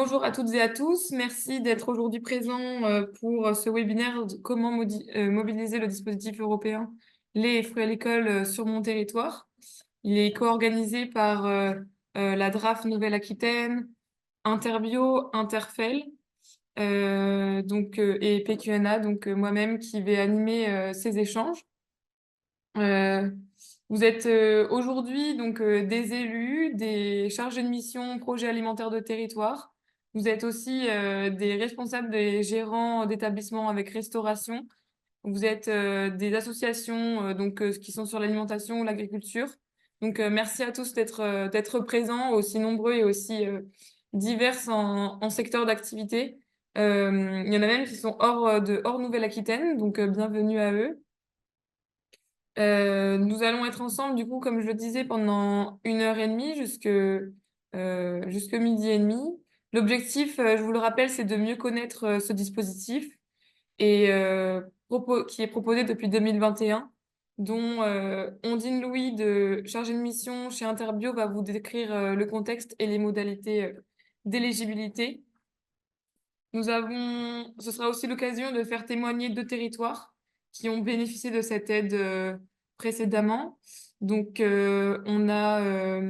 Bonjour à toutes et à tous. Merci d'être aujourd'hui présents pour ce webinaire de comment mobiliser le dispositif européen Les fruits à l'école sur mon territoire. Il est co-organisé par la DRAF Nouvelle-Aquitaine, Interbio, Interfel et PQNA, moi-même qui vais animer ces échanges. Euh, Vous êtes aujourd'hui des élus, des chargés de mission projets alimentaires de territoire. Vous êtes aussi des responsables des gérants d'établissements avec restauration. Vous êtes des associations qui sont sur l'alimentation ou l'agriculture. Merci à tous d'être présents, aussi nombreux et aussi divers en secteur d'activité. Il y en a même qui sont hors Nouvelle-Aquitaine, bienvenue à eux. Nous allons être ensemble, du coup, comme je le disais, pendant 1 heure et demie jusque midi et demi. L'objectif, je vous le rappelle, c'est de mieux connaître ce dispositif qui est proposé depuis 2021, dont Ondine Louis, chargée de mission chez Interbio, va vous décrire le contexte et les modalités d'éligibilité. Ce sera aussi l'occasion de faire témoigner 2 territoires qui ont bénéficié de cette aide précédemment. On a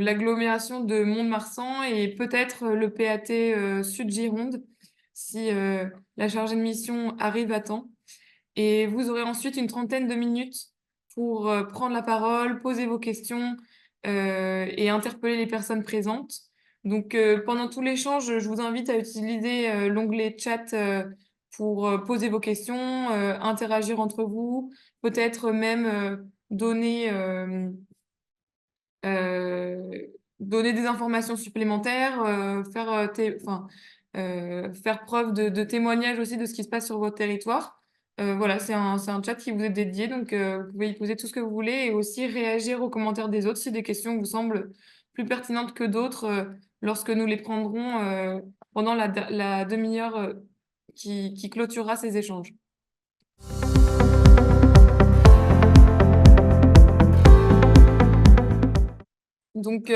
l'agglomération de Mont-de-Marsan et peut-être le PAT Sud-Gironde si la chargée de mission arrive à temps. Et vous aurez ensuite une trentaine de minutes pour prendre la parole, poser vos questions et interpeller les personnes présentes. Pendant tout l'échange, je vous invite à utiliser l'onglet chat pour poser vos questions, interagir entre vous, peut-être même euh, donner des informations supplémentaires, faire preuve de témoignage aussi de ce qui se passe sur votre territoire. Voilà, c'est un chat qui vous est dédié, vous pouvez y poser tout ce que vous voulez et aussi réagir aux commentaires des autres si des questions vous semblent plus pertinentes que d'autres lorsque nous les prendrons pendant la demi-heure qui clôturera ces échanges. Donc,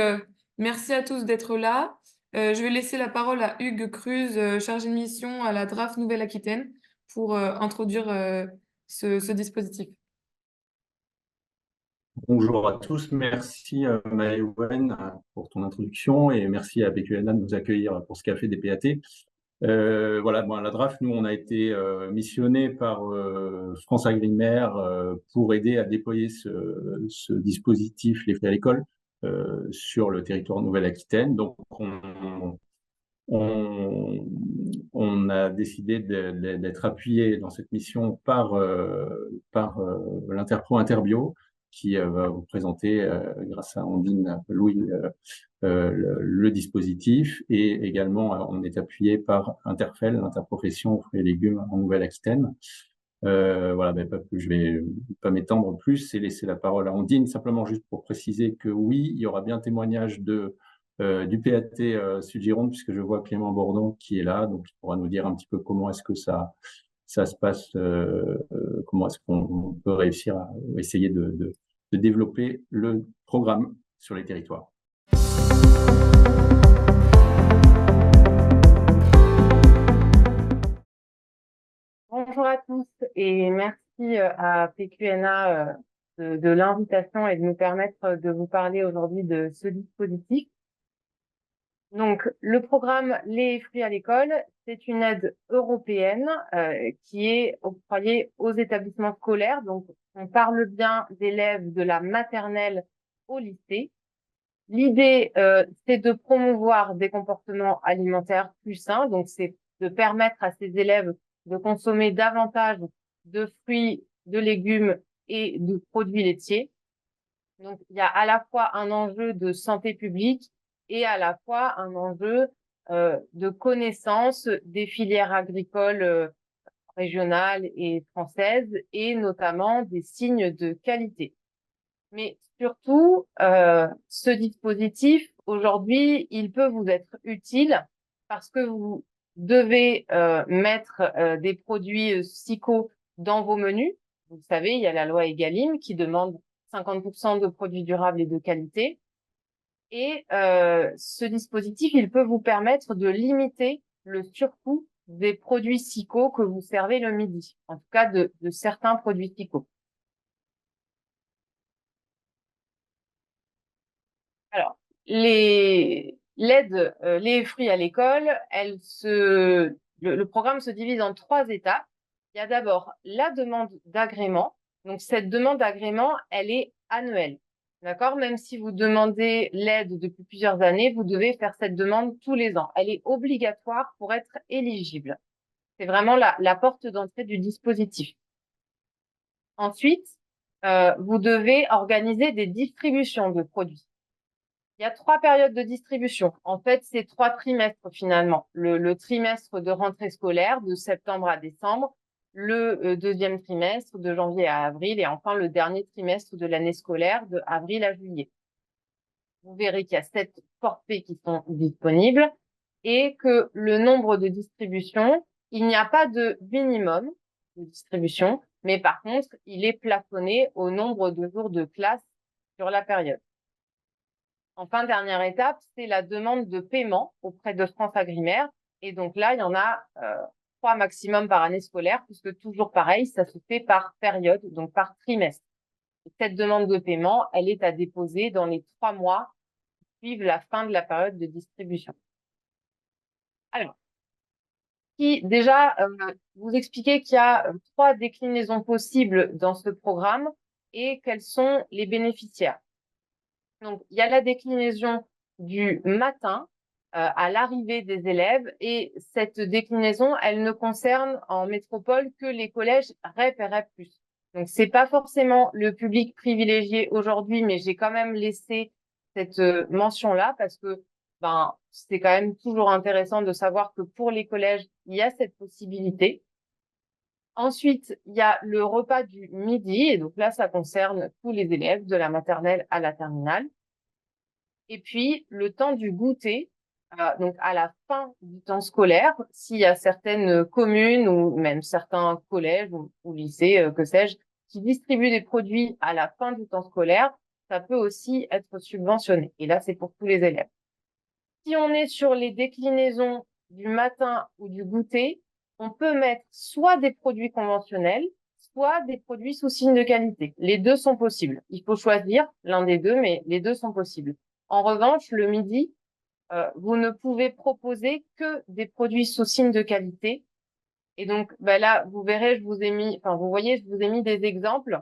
merci à tous d'être là. Je vais laisser la parole à Hugues Cruz, chargé de mission à la DRAF Nouvelle-Aquitaine, pour introduire ce dispositif. Bonjour à tous, merci Maëwen pour ton introduction et merci à PQNA de nous accueillir pour ce café des PAT. La DRAF, nous, on a été missionné par France Agrimer pour aider à déployer ce dispositif Les Fruits à l'école sur le territoire Nouvelle-Aquitaine. Donc, on a décidé d'être appuyé dans cette mission par l'Interpro Interbio, qui va vous présenter, grâce à Ondine Louis, le dispositif. Et également, on est appuyé par Interfel, l'interprofession fruits et légumes en Nouvelle-Aquitaine. Je vais pas m'étendre plus et laisser la parole à Ondine, simplement juste pour préciser que oui, il y aura bien témoignage du PAT Sud-Gironde, puisque je vois Clément Bordon qui est là, donc il pourra nous dire un petit peu comment est-ce que ça se passe, comment est-ce qu'on peut réussir à essayer de développer le programme sur les territoires. Bonjour à tous et merci à PQNA de l'invitation et de nous permettre de vous parler aujourd'hui de ce dispositif. Donc, le programme Les fruits à l'école, c'est une aide européenne qui est octroyée aux établissements scolaires. Donc, on parle bien d'élèves de la maternelle au lycée. L'idée, c'est de promouvoir des comportements alimentaires plus sains. Donc, c'est de permettre à ces élèves de consommer davantage de fruits, de légumes et de produits laitiers. Donc, il y a à la fois un enjeu de santé publique et à la fois un enjeu de connaissance des filières agricoles régionales et françaises et notamment des signes de qualité. Mais surtout, ce dispositif, aujourd'hui, il peut vous être utile parce que vous devez mettre des produits SICO dans vos menus. Vous savez, il y a la loi Egalim qui demande 50% de produits durables et de qualité. Et ce dispositif, il peut vous permettre de limiter le surcoût des produits SICO que vous servez le midi, en tout cas de certains produits SICO. Alors, l'aide, les fruits à l'école, le programme se divise en 3 étapes. Il y a d'abord la demande d'agrément. Donc, cette demande d'agrément, elle est annuelle. D'accord? Même si vous demandez l'aide depuis plusieurs années, vous devez faire cette demande tous les ans. Elle est obligatoire pour être éligible. C'est vraiment la porte d'entrée du dispositif. Ensuite, vous devez organiser des distributions de produits. Il y a 3 périodes de distribution. En fait, c'est 3 trimestres finalement. Le trimestre de rentrée scolaire, de septembre à décembre, le deuxième trimestre, de janvier à avril, et enfin le dernier trimestre de l'année scolaire, de avril à juillet. Vous verrez qu'il y a 7 forfaits qui sont disponibles et que le nombre de distributions, il n'y a pas de minimum de distribution, mais par contre, il est plafonné au nombre de jours de classe sur la période. Enfin, dernière étape, c'est la demande de paiement auprès de France Agrimaire. Et donc là, il y en a 3 maximum par année scolaire, puisque toujours pareil, ça se fait par période, donc par trimestre. Et cette demande de paiement, elle est à déposer dans les 3 mois qui suivent la fin de la période de distribution. Alors, déjà, vous expliquer qu'il y a 3 déclinaisons possibles dans ce programme et quels sont les bénéficiaires. Donc, il y a la déclinaison du matin à l'arrivée des élèves, et cette déclinaison, elle ne concerne en métropole que les collèges REP et REP+. Donc, c'est pas forcément le public privilégié aujourd'hui, mais j'ai quand même laissé cette mention-là parce que c'est quand même toujours intéressant de savoir que pour les collèges, il y a cette possibilité. Ensuite, il y a le repas du midi, et donc là, ça concerne tous les élèves de la maternelle à la terminale. Et puis, le temps du goûter, donc à la fin du temps scolaire, s'il y a certaines communes ou même certains collèges ou lycées, que sais-je, qui distribuent des produits à la fin du temps scolaire, ça peut aussi être subventionné. Et là, c'est pour tous les élèves. Si on est sur les déclinaisons du matin ou du goûter, on peut mettre soit des produits conventionnels, soit des produits sous signe de qualité. Les deux sont possibles. Il faut choisir l'un des deux, mais les deux sont possibles. En revanche, le midi, vous ne pouvez proposer que des produits sous signe de qualité. Et donc, là, vous verrez, vous voyez, je vous ai mis des exemples.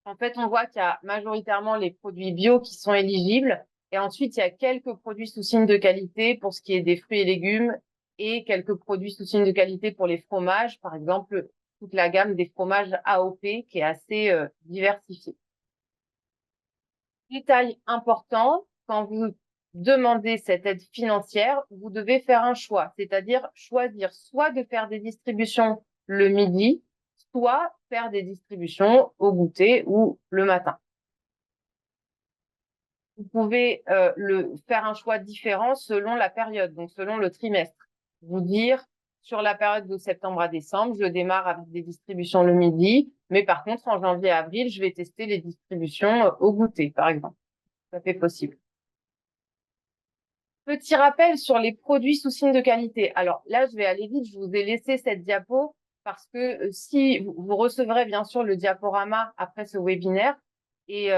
En fait, on voit qu'il y a majoritairement les produits bio qui sont éligibles. Et ensuite, il y a quelques produits sous signe de qualité pour ce qui est des fruits et légumes, et quelques produits sous signe de qualité pour les fromages, par exemple, toute la gamme des fromages AOP qui est assez diversifiée. Détail important, quand vous demandez cette aide financière, vous devez faire un choix, c'est-à-dire choisir soit de faire des distributions le midi, soit faire des distributions au goûter ou le matin. Vous pouvez faire un choix différent selon la période, donc selon le trimestre. Vous dire, sur la période de septembre à décembre, je démarre avec des distributions le midi, mais par contre, en janvier à avril, je vais tester les distributions au goûter, par exemple. Ça fait possible. Petit rappel sur les produits sous signe de qualité. Alors là, je vais aller vite, je vous ai laissé cette diapo parce que si vous recevrez bien sûr le diaporama après ce webinaire, et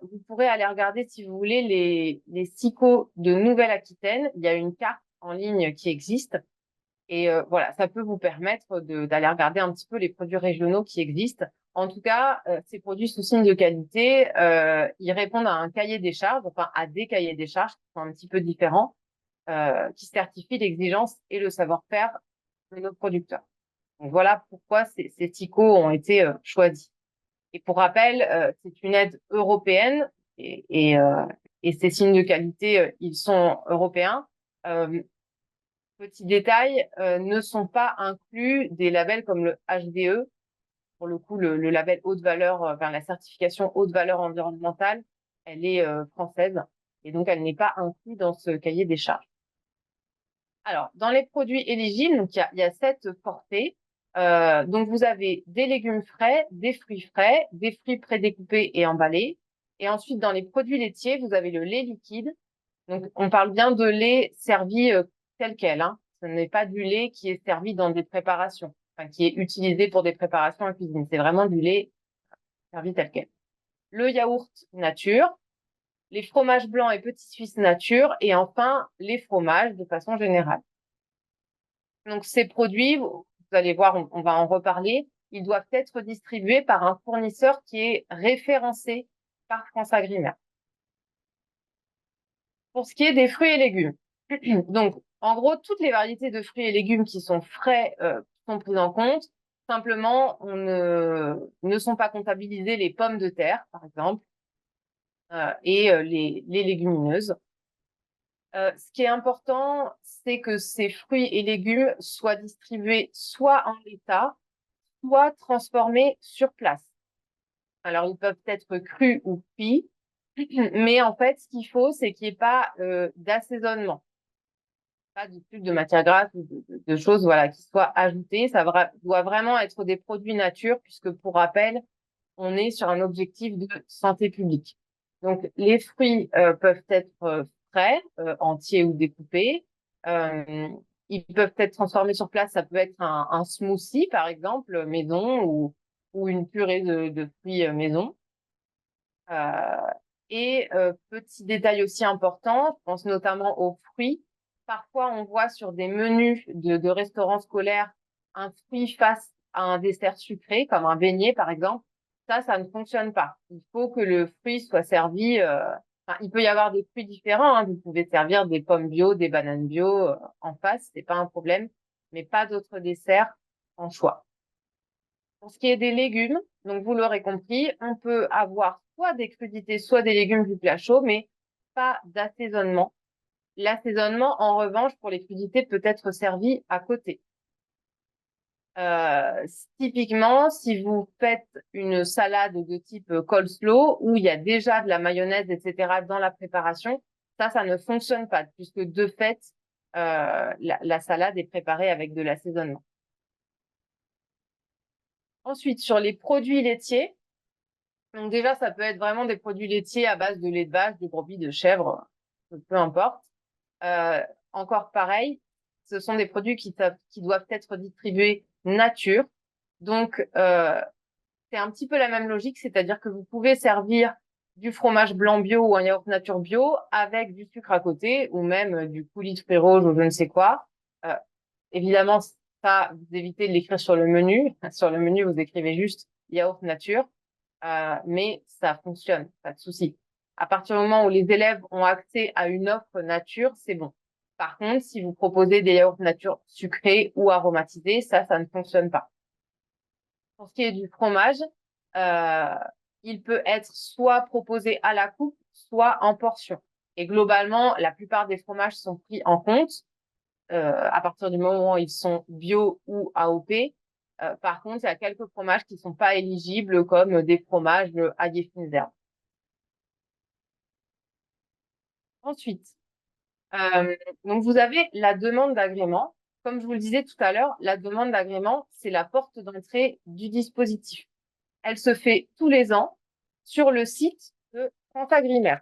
vous pourrez aller regarder si vous voulez les SICO de Nouvelle-Aquitaine. Il y a une carte en ligne qui existe, et voilà, ça peut vous permettre d'aller regarder un petit peu les produits régionaux qui existent. En tout cas, ces produits sous signe de qualité, ils répondent à un cahier des charges, enfin à des cahiers des charges qui sont un petit peu différents, qui certifient l'exigence et le savoir-faire de nos producteurs. Donc voilà pourquoi ces SICO ont été choisis. Et pour rappel, c'est une aide européenne, et ces signes de qualité, ils sont européens. Petit détail, ne sont pas inclus des labels comme le HVE. Pour le coup, le label haute valeur, la certification haute valeur environnementale, elle est française, et donc elle n'est pas inclue dans ce cahier des charges. Alors, dans les produits éligibles, donc il y a 7 forfaits. Donc vous avez des légumes frais, des fruits prédécoupés et emballés. Et ensuite, dans les produits laitiers, vous avez le lait liquide, Donc, on parle bien de lait servi tel quel, hein. Ce n'est pas du lait qui est servi dans des préparations, enfin, qui est utilisé pour des préparations en cuisine. C'est vraiment du lait servi tel quel. Le yaourt nature, les fromages blancs et petits suisses nature, et enfin, les fromages de façon générale. Donc, ces produits, vous allez voir, on va en reparler, ils doivent être distribués par un fournisseur qui est référencé par FranceAgriMer. Pour ce qui est des fruits et légumes, donc, en gros, toutes les variétés de fruits et légumes qui sont frais sont prises en compte. Simplement, on ne sont pas comptabilisés les pommes de terre, par exemple, et les légumineuses. Ce qui est important, c'est que ces fruits et légumes soient distribués soit en l'état, soit transformés sur place. Alors, ils peuvent être crus ou cuits, mais en fait, ce qu'il faut, c'est qu'il n'y ait pas d'assaisonnement, pas du tout de matière grasse ou de choses voilà, qui soient ajoutées. Ça doit vraiment être des produits nature, puisque pour rappel, on est sur un objectif de santé publique. Donc, les fruits peuvent être frais, entiers ou découpés. Ils peuvent être transformés sur place. Ça peut être un smoothie, par exemple, maison, ou une purée de fruits maison. Petit détail aussi important, je pense notamment aux fruits. Parfois, on voit sur des menus de restaurants scolaires un fruit face à un dessert sucré, comme un beignet, par exemple. Ça ne fonctionne pas. Il faut que le fruit soit servi. Enfin, il peut y avoir des fruits différents, hein. Vous pouvez servir des pommes bio, des bananes bio en face, c'est pas un problème, mais pas d'autres desserts en choix. Pour ce qui est des légumes, donc vous l'aurez compris, on peut avoir soit des crudités, soit des légumes du plat chaud, mais pas d'assaisonnement. L'assaisonnement, en revanche, pour les crudités, peut être servi à côté. Typiquement, si vous faites une salade de type coleslaw, où il y a déjà de la mayonnaise, etc., dans la préparation, ça ne fonctionne pas, puisque de fait, la salade est préparée avec de l'assaisonnement. Ensuite, sur les produits laitiers, donc déjà, ça peut être vraiment des produits laitiers à base de lait de vache, de brebis, de chèvre, peu importe. Encore pareil, ce sont des produits qui doivent être distribués nature. Donc, c'est un petit peu la même logique, c'est-à-dire que vous pouvez servir du fromage blanc bio ou un yaourt nature bio avec du sucre à côté, ou même du coulis de fruits rouges ou je ne sais quoi. Évidemment, ça, vous évitez de l'écrire sur le menu. Sur le menu, vous écrivez juste yaourt nature. Mais ça fonctionne, pas de souci. À partir du moment où les élèves ont accès à une offre nature, c'est bon. Par contre, si vous proposez des yaourts nature sucrés ou aromatisés, ça ne fonctionne pas. Pour ce qui est du fromage, il peut être soit proposé à la coupe, soit en portion. Et globalement, la plupart des fromages sont pris en compte à partir du moment où ils sont bio ou AOP. Par contre, il y a quelques fromages qui sont pas éligibles, comme des fromages à fines herbes. Ensuite, donc vous avez la demande d'agrément. Comme je vous le disais tout à l'heure, la demande d'agrément, c'est la porte d'entrée du dispositif. Elle se fait tous les ans sur le site de FranceAgriMer.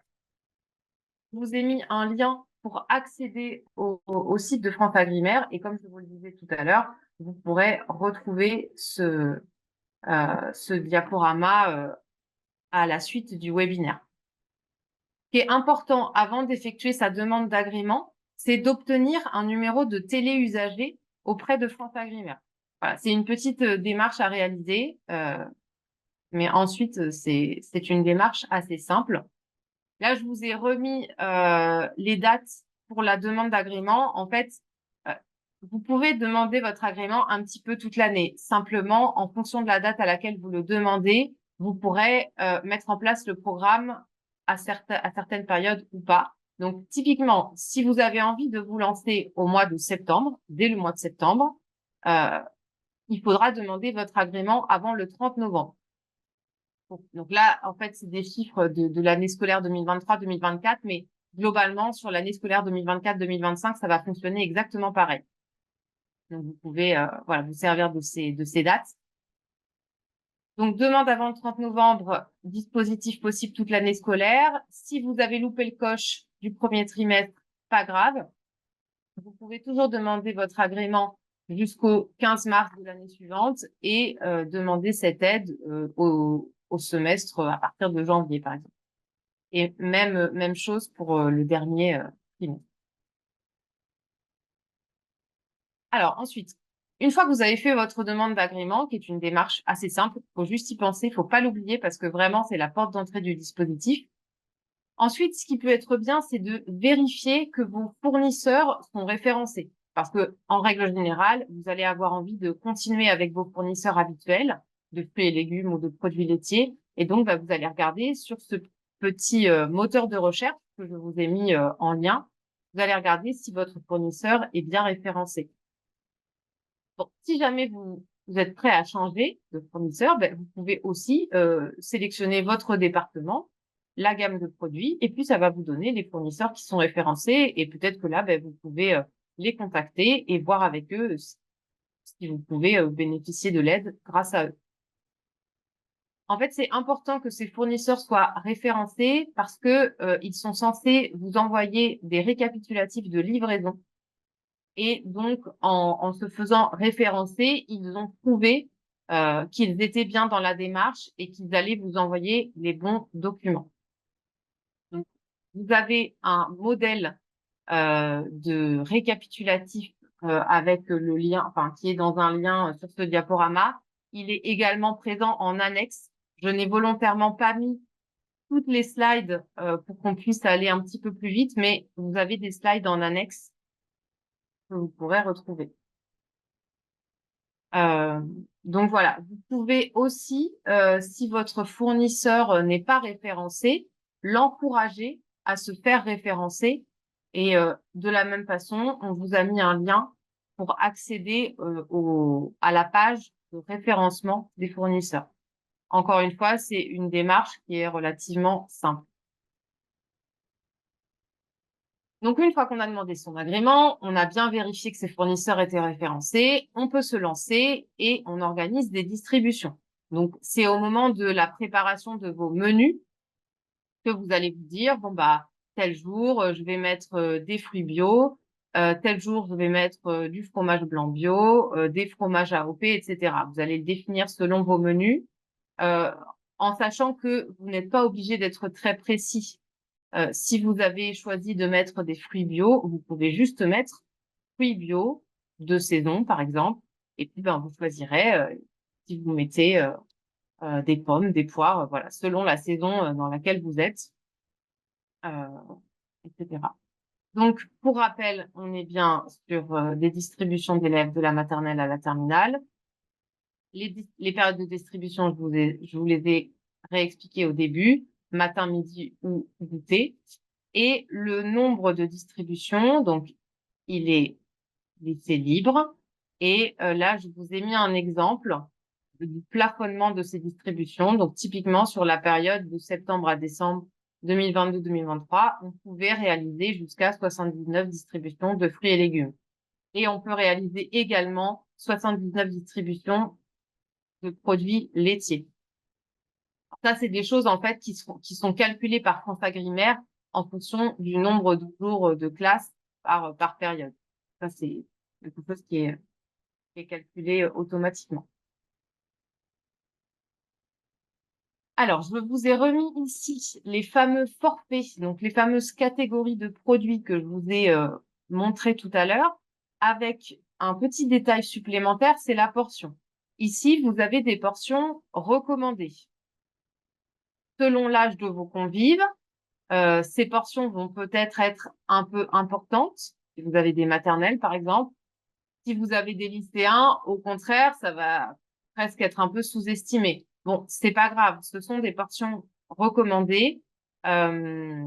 Je vous ai mis un lien pour accéder au site de FranceAgriMer, et comme je vous le disais tout à l'heure, vous pourrez retrouver ce diaporama à la suite du webinaire. Ce qui est important avant d'effectuer sa demande d'agrément, c'est d'obtenir un numéro de téléusager auprès de FranceAgriMer. Voilà, c'est une petite démarche à réaliser, mais ensuite, c'est une démarche assez simple. Là, je vous ai remis les dates pour la demande d'agrément. En fait, vous pouvez demander votre agrément un petit peu toute l'année. Simplement, en fonction de la date à laquelle vous le demandez, vous pourrez mettre en place le programme à certaines périodes ou pas. Donc, typiquement, si vous avez envie de vous lancer au mois de septembre, dès le mois de septembre, il faudra demander votre agrément avant le 30 novembre. Donc là, en fait, c'est des chiffres de l'année scolaire 2023-2024, mais globalement, sur l'année scolaire 2024-2025, ça va fonctionner exactement pareil. Donc, vous pouvez voilà, vous servir de ces dates. Donc, demande avant le 30 novembre, dispositif possible toute l'année scolaire. Si vous avez loupé le coche, du premier trimestre, pas grave. Vous pouvez toujours demander votre agrément jusqu'au 15 mars de l'année suivante et demander cette aide au semestre à partir de janvier, par exemple. Et même chose pour le dernier trimestre. Alors ensuite, une fois que vous avez fait votre demande d'agrément, qui est une démarche assez simple, faut juste y penser, faut pas l'oublier parce que vraiment c'est la porte d'entrée du dispositif. Ensuite, ce qui peut être bien, c'est de vérifier que vos fournisseurs sont référencés. Parce que, en règle générale, vous allez avoir envie de continuer avec vos fournisseurs habituels de fruits et légumes ou de produits laitiers. Et donc, bah, vous allez regarder sur ce petit moteur de recherche que je vous ai mis en lien. Vous allez regarder si votre fournisseur est bien référencé. Bon, si jamais vous êtes prêt à changer de fournisseur, ben, vous pouvez aussi sélectionner votre département, la gamme de produits, et puis ça va vous donner les fournisseurs qui sont référencés, et peut-être que là, ben, vous pouvez les contacter et voir avec eux si vous pouvez bénéficier de l'aide grâce à eux. En fait, c'est important que ces fournisseurs soient référencés parce que ils sont censés vous envoyer des récapitulatifs de livraison. Et donc, en se faisant référencer, ils ont prouvé qu'ils étaient bien dans la démarche et qu'ils allaient vous envoyer les bons documents. Donc, vous avez un modèle de récapitulatif avec le lien, enfin, qui est dans un lien sur ce diaporama. Il est également présent en annexe. Je n'ai volontairement pas mis toutes les slides pour qu'on puisse aller un petit peu plus vite, mais vous avez des slides en annexe que vous pourrez retrouver. Donc voilà, vous pouvez aussi, si votre fournisseur n'est pas référencé, l'encourager à se faire référencer. Et de la même façon, on vous a mis un lien pour accéder à la page de référencement des fournisseurs. Encore une fois, c'est une démarche qui est relativement simple. Donc, une fois qu'on a demandé son agrément, on a bien vérifié que ses fournisseurs étaient référencés, on peut se lancer et on organise des distributions. Donc, c'est au moment de la préparation de vos menus que vous allez vous dire, bon, bah, tel jour, je vais mettre des fruits bio, tel jour, je vais mettre du fromage blanc bio, des fromages AOP, etc. Vous allez le définir selon vos menus, en sachant que vous n'êtes pas obligé d'être très précis. Si vous avez choisi de mettre des fruits bio, vous pouvez juste mettre fruits bio de saison, par exemple. Et puis, ben, vous choisirez si vous mettez des pommes, des poires, voilà, selon la saison dans laquelle vous êtes, etc. Donc, pour rappel, on est bien sur des distributions d'élèves de la maternelle à la terminale. Les périodes de distribution, je vous les ai réexpliquées au début, matin, midi ou goûter. Et le nombre de distributions, donc, il est laissé libre. Et là, je vous ai mis un exemple du plafonnement de ces distributions. Donc, typiquement, sur la période de septembre à décembre 2022-2023, on pouvait réaliser jusqu'à 79 distributions de fruits et légumes. Et on peut réaliser également 79 distributions de produits laitiers. Ça, c'est des choses, en fait, qui sont calculées par France Agrimaire en fonction du nombre de jours de classe par période. Ça, c'est quelque chose qui est calculé automatiquement. Alors, je vous ai remis ici les fameux forfaits, donc les fameuses catégories de produits que je vous ai montré tout à l'heure, avec un petit détail supplémentaire, c'est la portion. Ici, vous avez des portions recommandées. Selon l'âge de vos convives, ces portions vont peut-être être un peu importantes. Si vous avez des maternelles, par exemple. Si vous avez des lycéens, au contraire, ça va presque être un peu sous-estimé. Bon, c'est pas grave. Ce sont des portions recommandées. C'est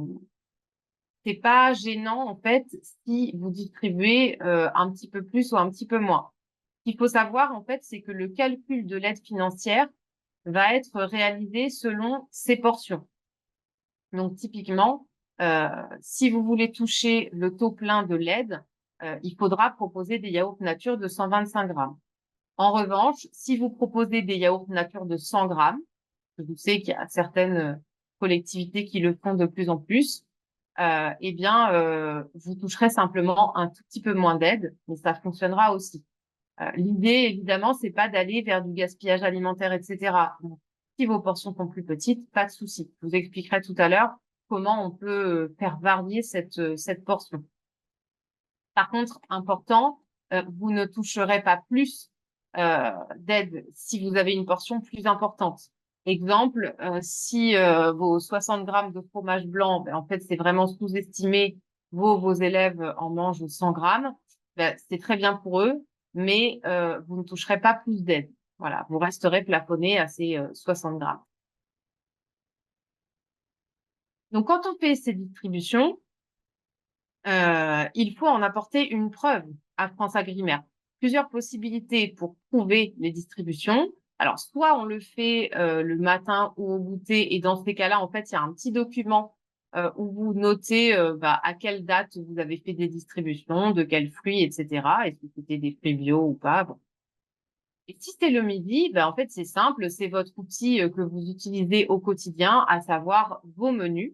pas gênant, en fait, si vous distribuez un petit peu plus ou un petit peu moins. Ce qu'il faut savoir, en fait, c'est que le calcul de l'aide financière va être réalisé selon ces portions. Donc, typiquement, si vous voulez toucher le taux plein de l'aide, il faudra proposer des yaourts nature de 125 grammes. En revanche, si vous proposez des yaourts nature de 100 grammes, je sais qu'il y a certaines collectivités qui le font de plus en plus, eh bien, vous toucherez simplement un tout petit peu moins d'aide, mais ça fonctionnera aussi. L'idée, évidemment, c'est pas d'aller vers du gaspillage alimentaire, etc. Donc, si vos portions sont plus petites, pas de souci. Je vous expliquerai tout à l'heure comment on peut faire varier cette portion. Par contre, important, vous ne toucherez pas plus d'aide si vous avez une portion plus importante. Exemple, si vos 60 grammes de fromage blanc, ben, en fait, c'est vraiment sous-estimé, vos élèves en mangent 100 grammes, ben, c'est très bien pour eux, mais vous ne toucherez pas plus d'aide. Voilà, vous resterez plafonné à ces 60 grammes. Donc, quand on fait ces distributions, il faut en apporter une preuve à FranceAgriMer. Plusieurs possibilités pour prouver les distributions. Alors, soit on le fait le matin ou au goûter, et dans ces cas-là, en fait, il y a un petit document où vous notez à quelle date vous avez fait des distributions, de quels fruits, etc. Est-ce que c'était des fruits bio ou pas. Bon. Et si c'est le midi, en fait, c'est simple, c'est votre outil que vous utilisez au quotidien, à savoir vos menus,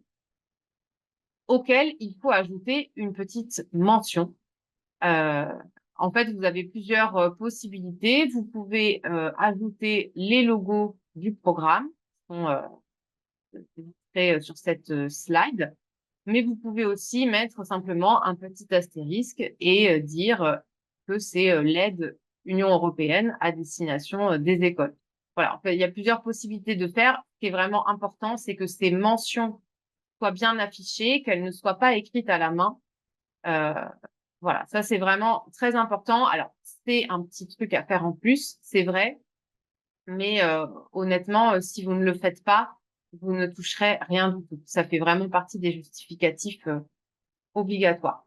auquel il faut ajouter une petite mention. En fait, vous avez plusieurs possibilités. Vous pouvez ajouter les logos du programme qui sont illustrés sur cette slide, mais vous pouvez aussi mettre simplement un petit astérisque et dire que c'est l'aide Union européenne à destination des écoles. Voilà, en fait, il y a plusieurs possibilités de faire. Ce qui est vraiment important, c'est que ces mentions soient bien affichées, qu'elles ne soient pas écrites à la main. Voilà, ça c'est vraiment très important. Alors, c'est un petit truc à faire en plus, c'est vrai, mais honnêtement, si vous ne le faites pas, vous ne toucherez rien du tout. Ça fait vraiment partie des justificatifs obligatoires.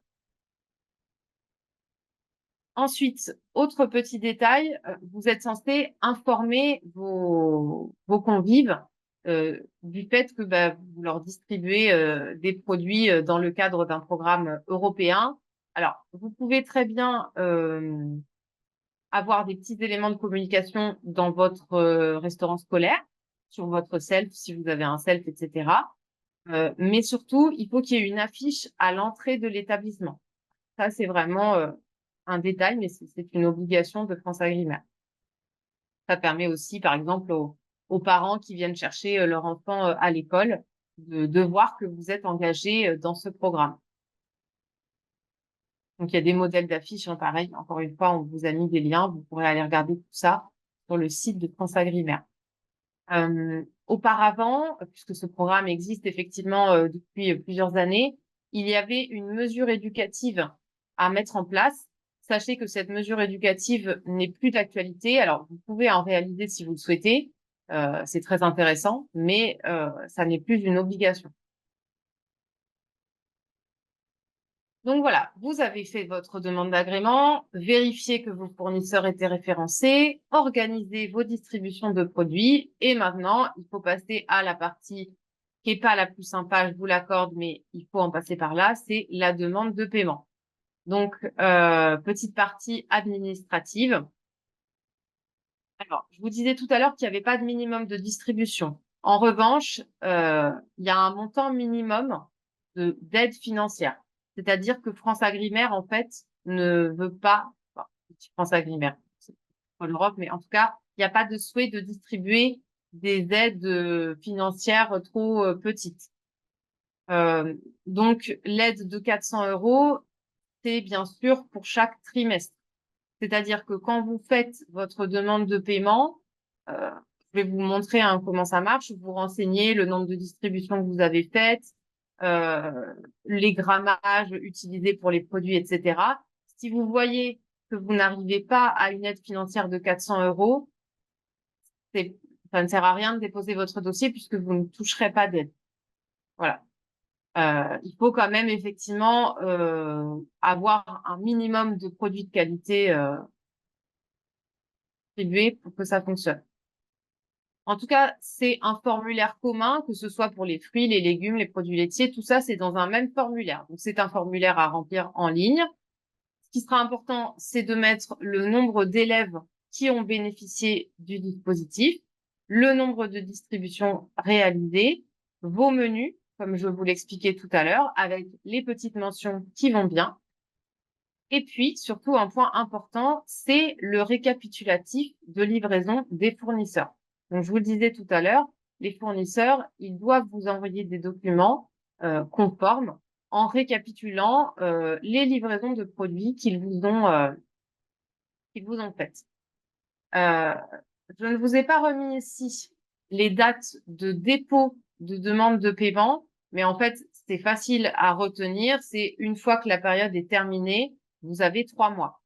Ensuite, autre petit détail, vous êtes censé informer vos convives du fait que vous leur distribuez des produits dans le cadre d'un programme européen. Alors, vous pouvez très bien avoir des petits éléments de communication dans votre restaurant scolaire, sur votre self, si vous avez un self, etc. Mais surtout, il faut qu'il y ait une affiche à l'entrée de l'établissement. Ça, c'est vraiment un détail, mais c'est une obligation de FranceAgriMer. Ça permet aussi, par exemple, aux parents qui viennent chercher leur enfant à l'école de voir que vous êtes engagé dans ce programme. Donc, il y a des modèles d'affiches, hein, pareil. Encore une fois, on vous a mis des liens. Vous pourrez aller regarder tout ça sur le site de FranceAgriMer. Auparavant, puisque ce programme existe effectivement depuis plusieurs années, il y avait une mesure éducative à mettre en place. Sachez que cette mesure éducative n'est plus d'actualité. Alors, vous pouvez en réaliser si vous le souhaitez. C'est très intéressant, mais ça n'est plus une obligation. Donc voilà, vous avez fait votre demande d'agrément, vérifié que vos fournisseurs étaient référencés, organisé vos distributions de produits et maintenant, il faut passer à la partie qui est pas la plus sympa, je vous l'accorde, mais il faut en passer par là, c'est la demande de paiement. Donc, petite partie administrative. Alors, je vous disais tout à l'heure qu'il n'y avait pas de minimum de distribution. En revanche, il y a un montant minimum d'aide financière. C'est-à-dire que FranceAgriMer, en fait, ne veut pas, enfin, FranceAgriMer, c'est pas l'Europe, mais en tout cas, il n'y a pas de souhait de distribuer des aides financières trop petites. Donc, l'aide de 400 €, c'est bien sûr pour chaque trimestre. C'est-à-dire que quand vous faites votre demande de paiement, je vais vous montrer comment ça marche. Vous renseignez le nombre de distributions que vous avez faites, les grammages utilisés pour les produits, etc. Si vous voyez que vous n'arrivez pas à une aide financière de 400 €, ça ne sert à rien de déposer votre dossier puisque vous ne toucherez pas d'aide. Voilà. Il faut quand même effectivement avoir un minimum de produits de qualité distribués pour que ça fonctionne. En tout cas, c'est un formulaire commun, que ce soit pour les fruits, les légumes, les produits laitiers, tout ça, c'est dans un même formulaire. Donc, c'est un formulaire à remplir en ligne. Ce qui sera important, c'est de mettre le nombre d'élèves qui ont bénéficié du dispositif, le nombre de distributions réalisées, vos menus, comme je vous l'expliquais tout à l'heure, avec les petites mentions qui vont bien. Et puis, surtout, un point important, c'est le récapitulatif de livraison des fournisseurs. Donc, je vous le disais tout à l'heure, les fournisseurs, ils doivent vous envoyer des documents conformes en récapitulant les livraisons de produits qu'ils vous ont faites. Je ne vous ai pas remis ici les dates de dépôt de demande de paiement, mais en fait, c'est facile à retenir. C'est une fois que la période est terminée, vous avez 3 mois.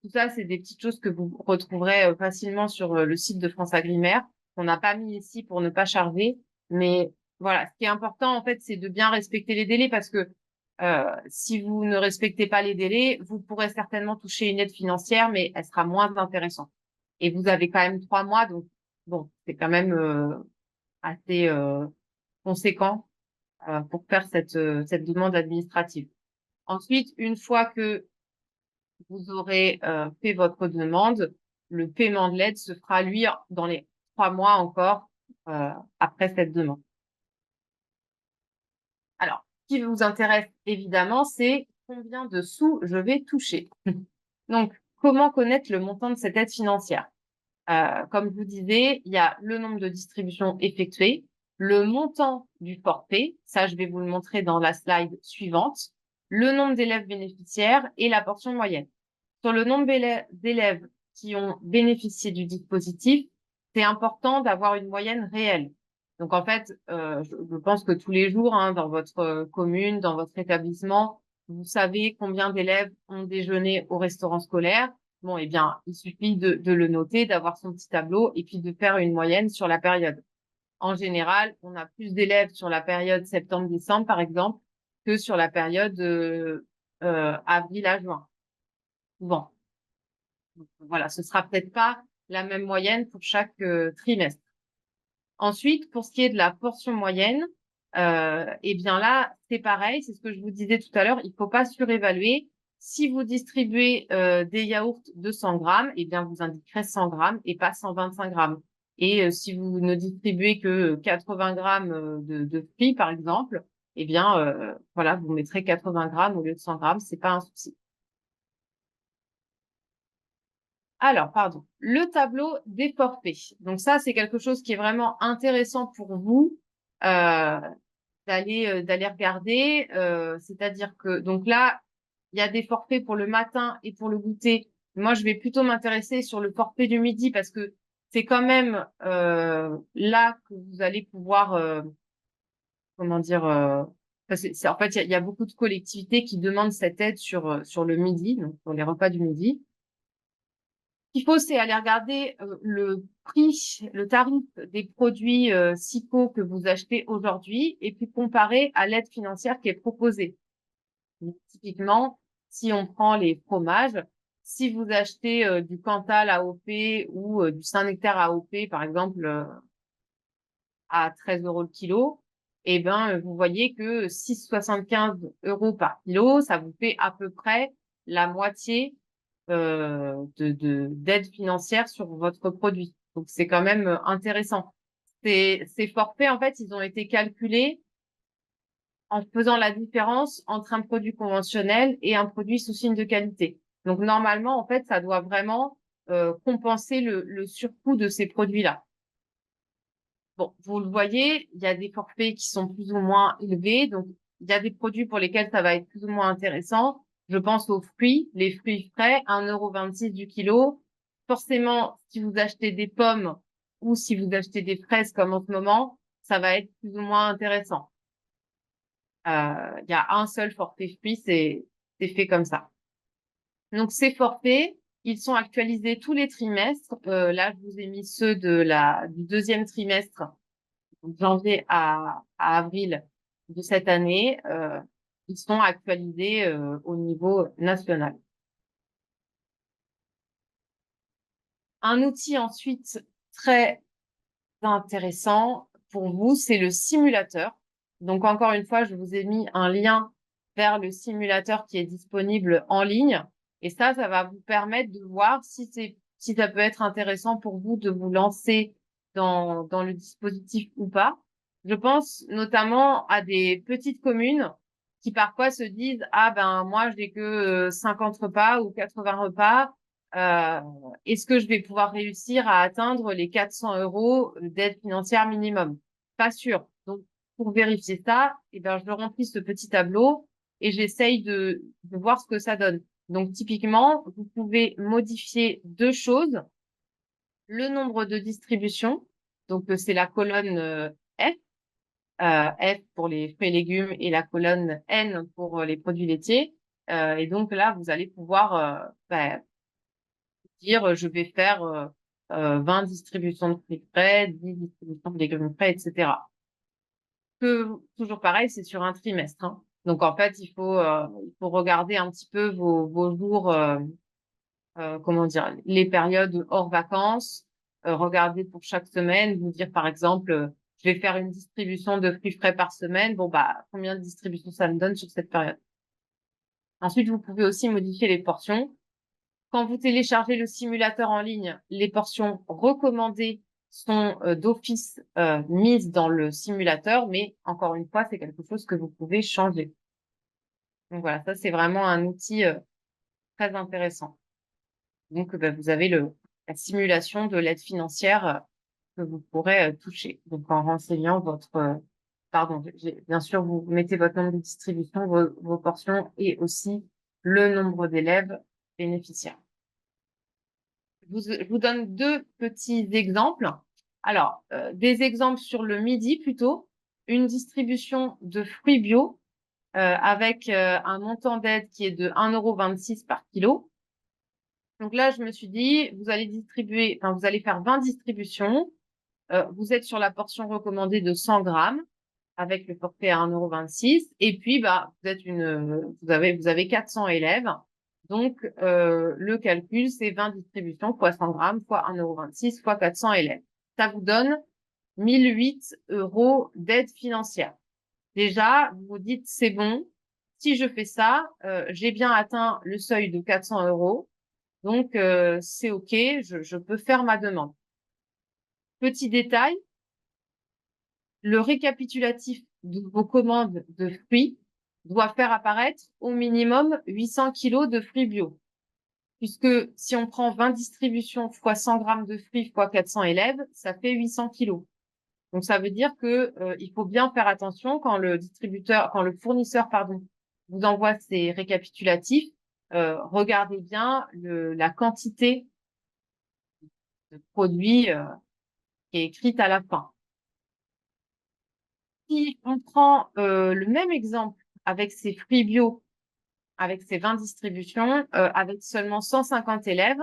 Tout ça, c'est des petites choses que vous retrouverez facilement sur le site de France Agrimaire, qu'on n'a pas mis ici pour ne pas charger. Mais voilà, ce qui est important, en fait, c'est de bien respecter les délais parce que si vous ne respectez pas les délais, vous pourrez certainement toucher une aide financière, mais elle sera moins intéressante. Et vous avez quand même 3 mois, donc bon, c'est quand même assez conséquent pour faire cette demande administrative. Ensuite, une fois que vous aurez fait votre demande, le paiement de l'aide se fera, lui, dans les 3 mois encore après cette demande. Alors, ce qui vous intéresse évidemment, c'est combien de sous je vais toucher. Donc, comment connaître le montant de cette aide financière? Comme je vous disais, il y a le nombre de distributions effectuées, le montant du forfait, ça je vais vous le montrer dans la slide suivante, le nombre d'élèves bénéficiaires et la portion moyenne. Sur le nombre d'élèves qui ont bénéficié du dispositif, c'est important d'avoir une moyenne réelle. Donc en fait, je pense que tous les jours, hein, dans votre commune, dans votre établissement, vous savez combien d'élèves ont déjeuné au restaurant scolaire. Bon, eh bien, il suffit de le noter, d'avoir son petit tableau et puis de faire une moyenne sur la période. En général, on a plus d'élèves sur la période septembre-décembre, par exemple, que sur la période avril à juin. Souvent. Donc, voilà, ce sera peut-être pas la même moyenne pour chaque trimestre. Ensuite, pour ce qui est de la portion moyenne, eh bien là, c'est pareil, c'est ce que je vous disais tout à l'heure, il faut pas surévaluer. Si vous distribuez des yaourts de 100 grammes, eh bien vous indiquerez 100 grammes et pas 125 grammes. Et si vous ne distribuez que 80 grammes de fruits, par exemple, eh bien voilà, vous mettrez 80 grammes au lieu de 100 grammes, c'est pas un souci. Alors, pardon, le tableau des forfaits. Donc ça, c'est quelque chose qui est vraiment intéressant pour vous d'aller regarder. C'est-à-dire que donc là, il y a des forfaits pour le matin et pour le goûter. Moi, je vais plutôt m'intéresser sur le forfait du midi parce que c'est quand même là que vous allez pouvoir, comment dire, en fait, il y a beaucoup de collectivités qui demandent cette aide sur le midi, donc pour les repas du midi. Ce qu'il faut, c'est aller regarder le prix, le tarif des produits SICO que vous achetez aujourd'hui et puis comparer à l'aide financière qui est proposée. Donc, typiquement, si on prend les fromages, si vous achetez du Cantal AOP ou du Saint-Nectaire AOP, par exemple, à 13 € le kilo, eh ben, vous voyez que 6,75 € par kilo, ça vous fait à peu près la moitié d'aide financière sur votre produit. Donc, c'est quand même intéressant. Ces forfaits, en fait, ils ont été calculés en faisant la différence entre un produit conventionnel et un produit sous signe de qualité. Donc, normalement, en fait, ça doit vraiment compenser le surcoût de ces produits-là. Bon, vous le voyez, il y a des forfaits qui sont plus ou moins élevés. Donc, il y a des produits pour lesquels ça va être plus ou moins intéressant. Je pense aux fruits, les fruits frais, 1,26 € du kilo. Forcément, si vous achetez des pommes ou si vous achetez des fraises comme en ce moment, ça va être plus ou moins intéressant. Il y a un seul forfait fruits, c'est fait comme ça. Donc, ces forfaits, ils sont actualisés tous les trimestres. Là, je vous ai mis ceux du deuxième trimestre, donc janvier à avril de cette année. Ils sont actualisés au niveau national. Un outil ensuite très intéressant pour vous, c'est le simulateur. Donc encore une fois, je vous ai mis un lien vers le simulateur qui est disponible en ligne. Et ça va vous permettre de voir si ça peut être intéressant pour vous de vous lancer dans le dispositif ou pas. Je pense notamment à des petites communes qui parfois se disent, ah ben moi j'ai que 50 repas ou 80 repas, est-ce que je vais pouvoir réussir à atteindre les 400 € d'aide financière minimum? Pas sûr. Donc pour vérifier ça, eh ben je remplis ce petit tableau et j'essaye de voir ce que ça donne. Donc typiquement, vous pouvez modifier deux choses: le nombre de distributions, donc c'est la colonne F, F pour les fruits et légumes et la colonne N pour les produits laitiers. Et donc là, vous allez pouvoir dire je vais faire 20 distributions de fruits frais, 10 distributions de légumes frais, etc. Toujours pareil, c'est sur un trimestre, hein. Donc en fait, il faut regarder un petit peu vos jours, comment dire, les périodes hors vacances, regarder pour chaque semaine, vous dire par exemple, je vais faire une distribution de fruits frais par semaine. Bon, bah, combien de distributions ça me donne sur cette période? Ensuite, vous pouvez aussi modifier les portions. Quand vous téléchargez le simulateur en ligne, les portions recommandées sont d'office mises dans le simulateur, mais encore une fois, c'est quelque chose que vous pouvez changer. Donc voilà, ça c'est vraiment un outil très intéressant. Donc vous avez la simulation de l'aide financière que vous pourrez toucher. Donc en renseignant pardon, bien sûr, vous mettez votre nombre de distributions, vos portions et aussi le nombre d'élèves bénéficiaires. Je vous donne deux petits exemples. Alors, des exemples sur le midi plutôt. Une distribution de fruits bio avec un montant d'aide qui est de 1,26 € par kilo. Donc là, je me suis dit, vous allez faire 20 distributions. Vous êtes sur la portion recommandée de 100 grammes avec le forfait à 1,26 €. Et puis, vous avez 400 élèves. Donc, le calcul, c'est 20 distributions fois 100 grammes fois 1,26 € fois 400 élèves. Ça vous donne 1 008 € d'aide financière. Déjà, vous vous dites, c'est bon. Si je fais ça, j'ai bien atteint le seuil de 400 €. Donc, c'est OK, je peux faire ma demande. Petit détail, le récapitulatif de vos commandes de fruits doit faire apparaître au minimum 800 kg de fruits bio. Puisque si on prend 20 distributions fois 100 grammes de fruits fois 400 élèves, ça fait 800 kg. Donc, ça veut dire que il faut bien faire attention quand le fournisseur, pardon, vous envoie ces récapitulatifs. Regardez bien la quantité de produits qui est écrite à la fin. Si on prend le même exemple avec ces fruits bio, avec ces 20 distributions, avec seulement 150 élèves,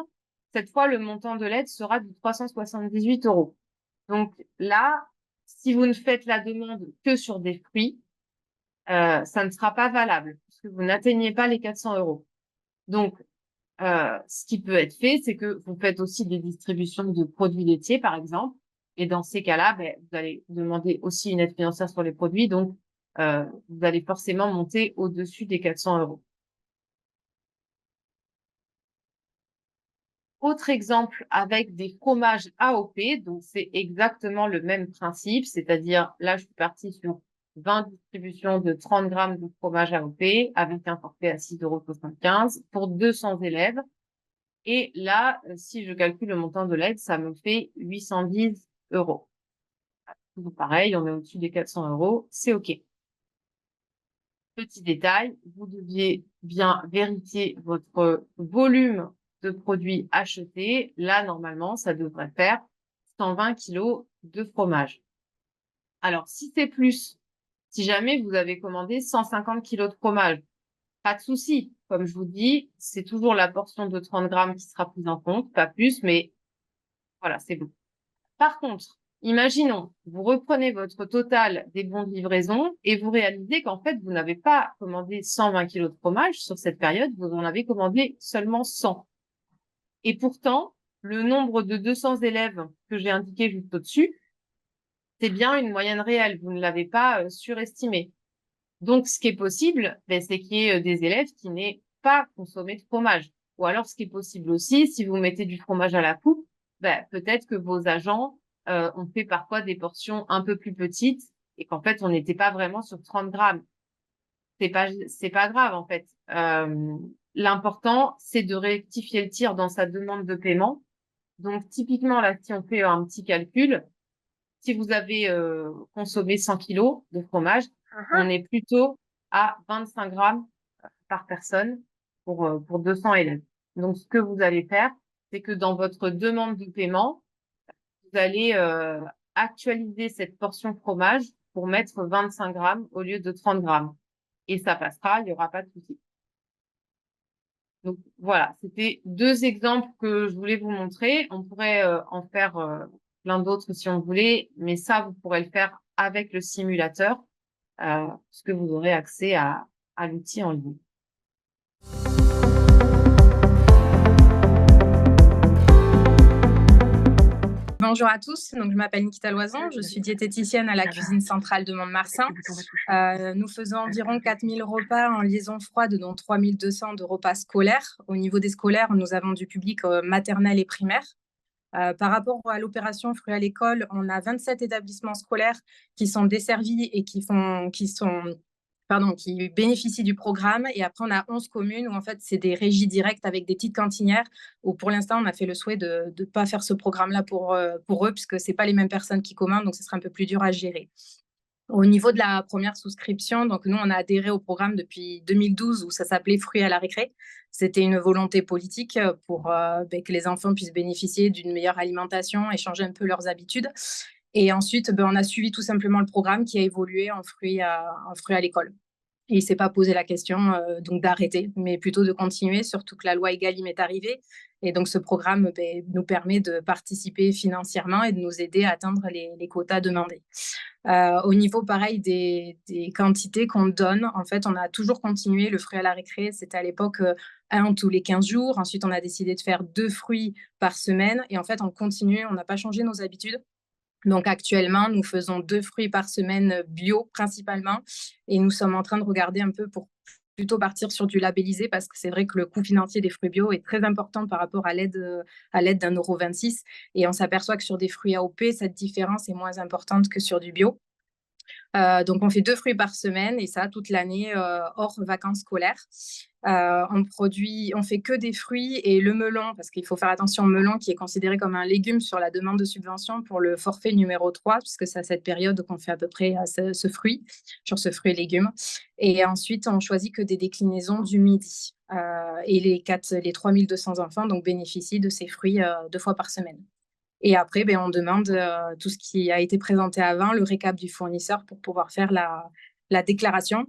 cette fois, le montant de l'aide sera de 378 €. Donc là, si vous ne faites la demande que sur des fruits, ça ne sera pas valable puisque vous n'atteignez pas les 400 €. Donc, ce qui peut être fait, c'est que vous faites aussi des distributions de produits laitiers, par exemple. Et dans ces cas-là, vous allez demander aussi une aide financière sur les produits. Donc, vous allez forcément monter au-dessus des 400 €. Autre exemple avec des fromages AOP. Donc, c'est exactement le même principe. C'est-à-dire, là, je suis partie sur 20 distributions de 30 grammes de fromage AOP avec un forfait à 6,75 € pour 200 élèves. Et là, si je calcule le montant de l'aide, ça me fait 810 €. Toujours pareil, on est au-dessus des 400 €, c'est OK. Petit détail, vous deviez bien vérifier votre volume de produits achetés. Là, normalement, ça devrait faire 120 kg de fromage. Alors, si c'est plus, si jamais vous avez commandé 150 kg de fromage, pas de souci. Comme je vous dis, c'est toujours la portion de 30 grammes qui sera prise en compte, pas plus, mais voilà, c'est bon. Par contre, imaginons, vous reprenez votre total des bons de livraison et vous réalisez qu'en fait, vous n'avez pas commandé 120 kg de fromage sur cette période, vous en avez commandé seulement 100. Et pourtant, le nombre de 200 élèves que j'ai indiqué juste au-dessus, c'est bien une moyenne réelle, vous ne l'avez pas surestimé. Donc, ce qui est possible, c'est qu'il y ait des élèves qui n'aient pas consommé de fromage. Ou alors, ce qui est possible aussi, si vous mettez du fromage à la coupe, peut-être que vos agents ont fait parfois des portions un peu plus petites et qu'en fait, on n'était pas vraiment sur 30 grammes. C'est pas grave, en fait. L'important, c'est de rectifier le tir dans sa demande de paiement. Donc, typiquement, là, si on fait un petit calcul, si vous avez consommé 100 kilos de fromage, on est plutôt à 25 grammes par personne pour 200 élèves. Donc, ce que vous allez faire, c'est que dans votre demande de paiement, vous allez actualiser cette portion fromage pour mettre 25 grammes au lieu de 30 grammes. Et ça passera, il n'y aura pas de souci. Donc voilà, c'était 2 exemples que je voulais vous montrer. On pourrait en faire plein d'autres si on voulait, mais ça, vous pourrez le faire avec le simulateur, parce que vous aurez accès à l'outil en ligne. Bonjour à tous, donc je m'appelle Nikita Loison, je suis diététicienne à la cuisine centrale de Mont-de-Marsan. Nous faisons environ 4000 repas en liaison froide, dont 3200 de repas scolaires. Au niveau des scolaires, nous avons du public maternel et primaire. Par rapport à l'opération Fruits à l'école, on a 27 établissements scolaires qui sont desservis et qui bénéficient du programme. Et après, on a 11 communes où, en fait, c'est des régies directes avec des petites cantinières où, pour l'instant, on a fait le souhait de ne pas faire ce programme-là pour eux, puisque ce n'est pas les mêmes personnes qui commandent, donc ce sera un peu plus dur à gérer. Au niveau de la première souscription, donc nous, on a adhéré au programme depuis 2012 où ça s'appelait Fruits à la récré. C'était une volonté politique pour que les enfants puissent bénéficier d'une meilleure alimentation et changer un peu leurs habitudes. Et ensuite, on a suivi tout simplement le programme qui a évolué en fruits à l'école. Et il ne s'est pas posé la question donc d'arrêter, mais plutôt de continuer, surtout que la loi Egalim est arrivée. Et donc, ce programme nous permet de participer financièrement et de nous aider à atteindre les quotas demandés. Au niveau, pareil, des quantités qu'on donne, en fait, on a toujours continué le fruit à la récré. C'était à l'époque 1 tous les 15 jours. Ensuite, on a décidé de faire 2 fruits par semaine. Et en fait, on continue, on n'a pas changé nos habitudes. Donc actuellement, nous faisons 2 fruits par semaine bio principalement et nous sommes en train de regarder un peu pour plutôt partir sur du labellisé parce que c'est vrai que le coût financier des fruits bio est très important par rapport à l'aide d'1,26 € et on s'aperçoit que sur des fruits AOP, cette différence est moins importante que sur du bio. Donc, on fait 2 fruits par semaine et ça toute l'année hors vacances scolaires. On fait que des fruits et le melon, parce qu'il faut faire attention au melon qui est considéré comme un légume sur la demande de subvention pour le forfait numéro 3, puisque c'est à cette période qu'on fait à peu près ce fruit, sur ce fruit et légumes. Et ensuite, on choisit que des déclinaisons du midi. Et les 3200 enfants donc, bénéficient de ces fruits 2 fois par semaine. Et après, on demande tout ce qui a été présenté avant, le récap du fournisseur pour pouvoir faire la déclaration.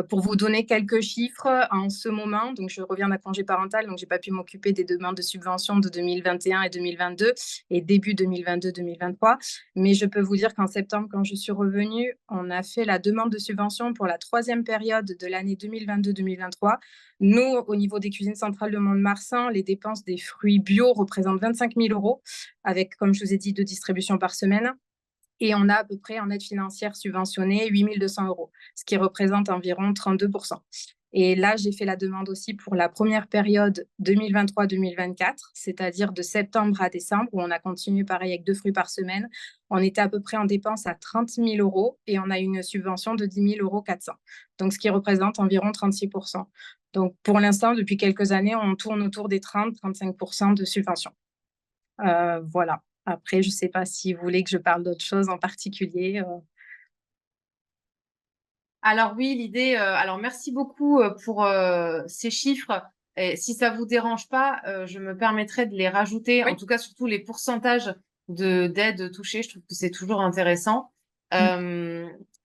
Pour vous donner quelques chiffres, en ce moment, donc je reviens d'un congé parental, donc je n'ai pas pu m'occuper des demandes de subventions de 2021 et 2022 et début 2022-2023. Mais je peux vous dire qu'en septembre, quand je suis revenue, on a fait la demande de subvention pour la 3e période de l'année 2022-2023. Nous, au niveau des cuisines centrales de Mont-de-Marsan, les dépenses des fruits bio représentent 25 000 €, avec, comme je vous ai dit, 2 distributions par semaine. Et on a à peu près en aide financière subventionnée 8 200 €, ce qui représente environ 32%. Et là, j'ai fait la demande aussi pour la première période 2023-2024, c'est-à-dire de septembre à décembre, où on a continué pareil avec 2 fruits par semaine. On était à peu près en dépense à 30 000 € et on a une subvention de 10 400 €, donc ce qui représente environ 36%. Donc pour l'instant, depuis quelques années, on tourne autour des 30-35% de subvention. Voilà. Après, je ne sais pas si vous voulez que je parle d'autre chose en particulier. Alors oui, l'idée. Alors merci beaucoup pour ces chiffres. Et si ça vous dérange pas, je me permettrai de les rajouter. Oui. En tout cas, surtout les pourcentages d'aides touchées. Je trouve que c'est toujours intéressant.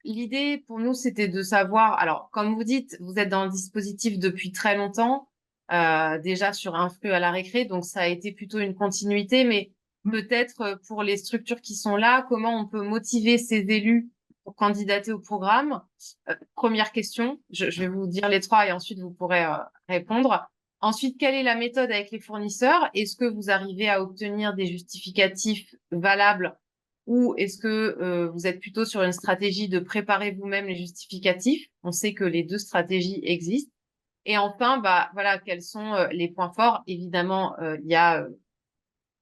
L'idée pour nous, c'était de savoir. Alors, comme vous dites, vous êtes dans le dispositif depuis très longtemps, déjà sur un fruit à la récré, donc ça a été plutôt une continuité. Mais peut-être pour les structures qui sont là, comment on peut motiver ces élus pour candidater au programme? Première question, je vais vous dire les 3 et ensuite vous pourrez répondre. Ensuite, quelle est la méthode avec les fournisseurs? Est-ce que vous arrivez à obtenir des justificatifs valables ou est-ce que vous êtes plutôt sur une stratégie de préparer vous-même les justificatifs? On sait que les 2 stratégies existent. Et enfin, voilà, quels sont les points forts? Évidemment, il y a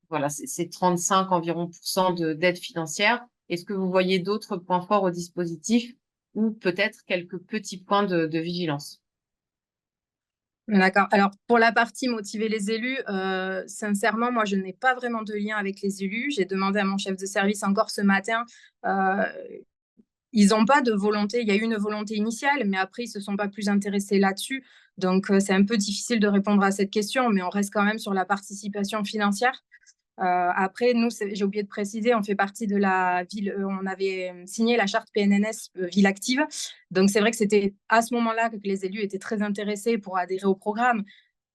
voilà, c'est 35 environ % d'aide financière. Est-ce que vous voyez d'autres points forts au dispositif ou peut-être quelques petits points de vigilance? D'accord. Alors, pour la partie motiver les élus, sincèrement, moi, je n'ai pas vraiment de lien avec les élus. J'ai demandé à mon chef de service encore ce matin. Ils n'ont pas de volonté. Il y a eu une volonté initiale, mais après, ils ne se sont pas plus intéressés là-dessus. Donc, c'est un peu difficile de répondre à cette question, mais on reste quand même sur la participation financière. Après, nous, j'ai oublié de préciser, on fait partie de la ville, on avait signé la charte PNNS Ville Active. Donc, c'est vrai que c'était à ce moment-là que les élus étaient très intéressés pour adhérer au programme.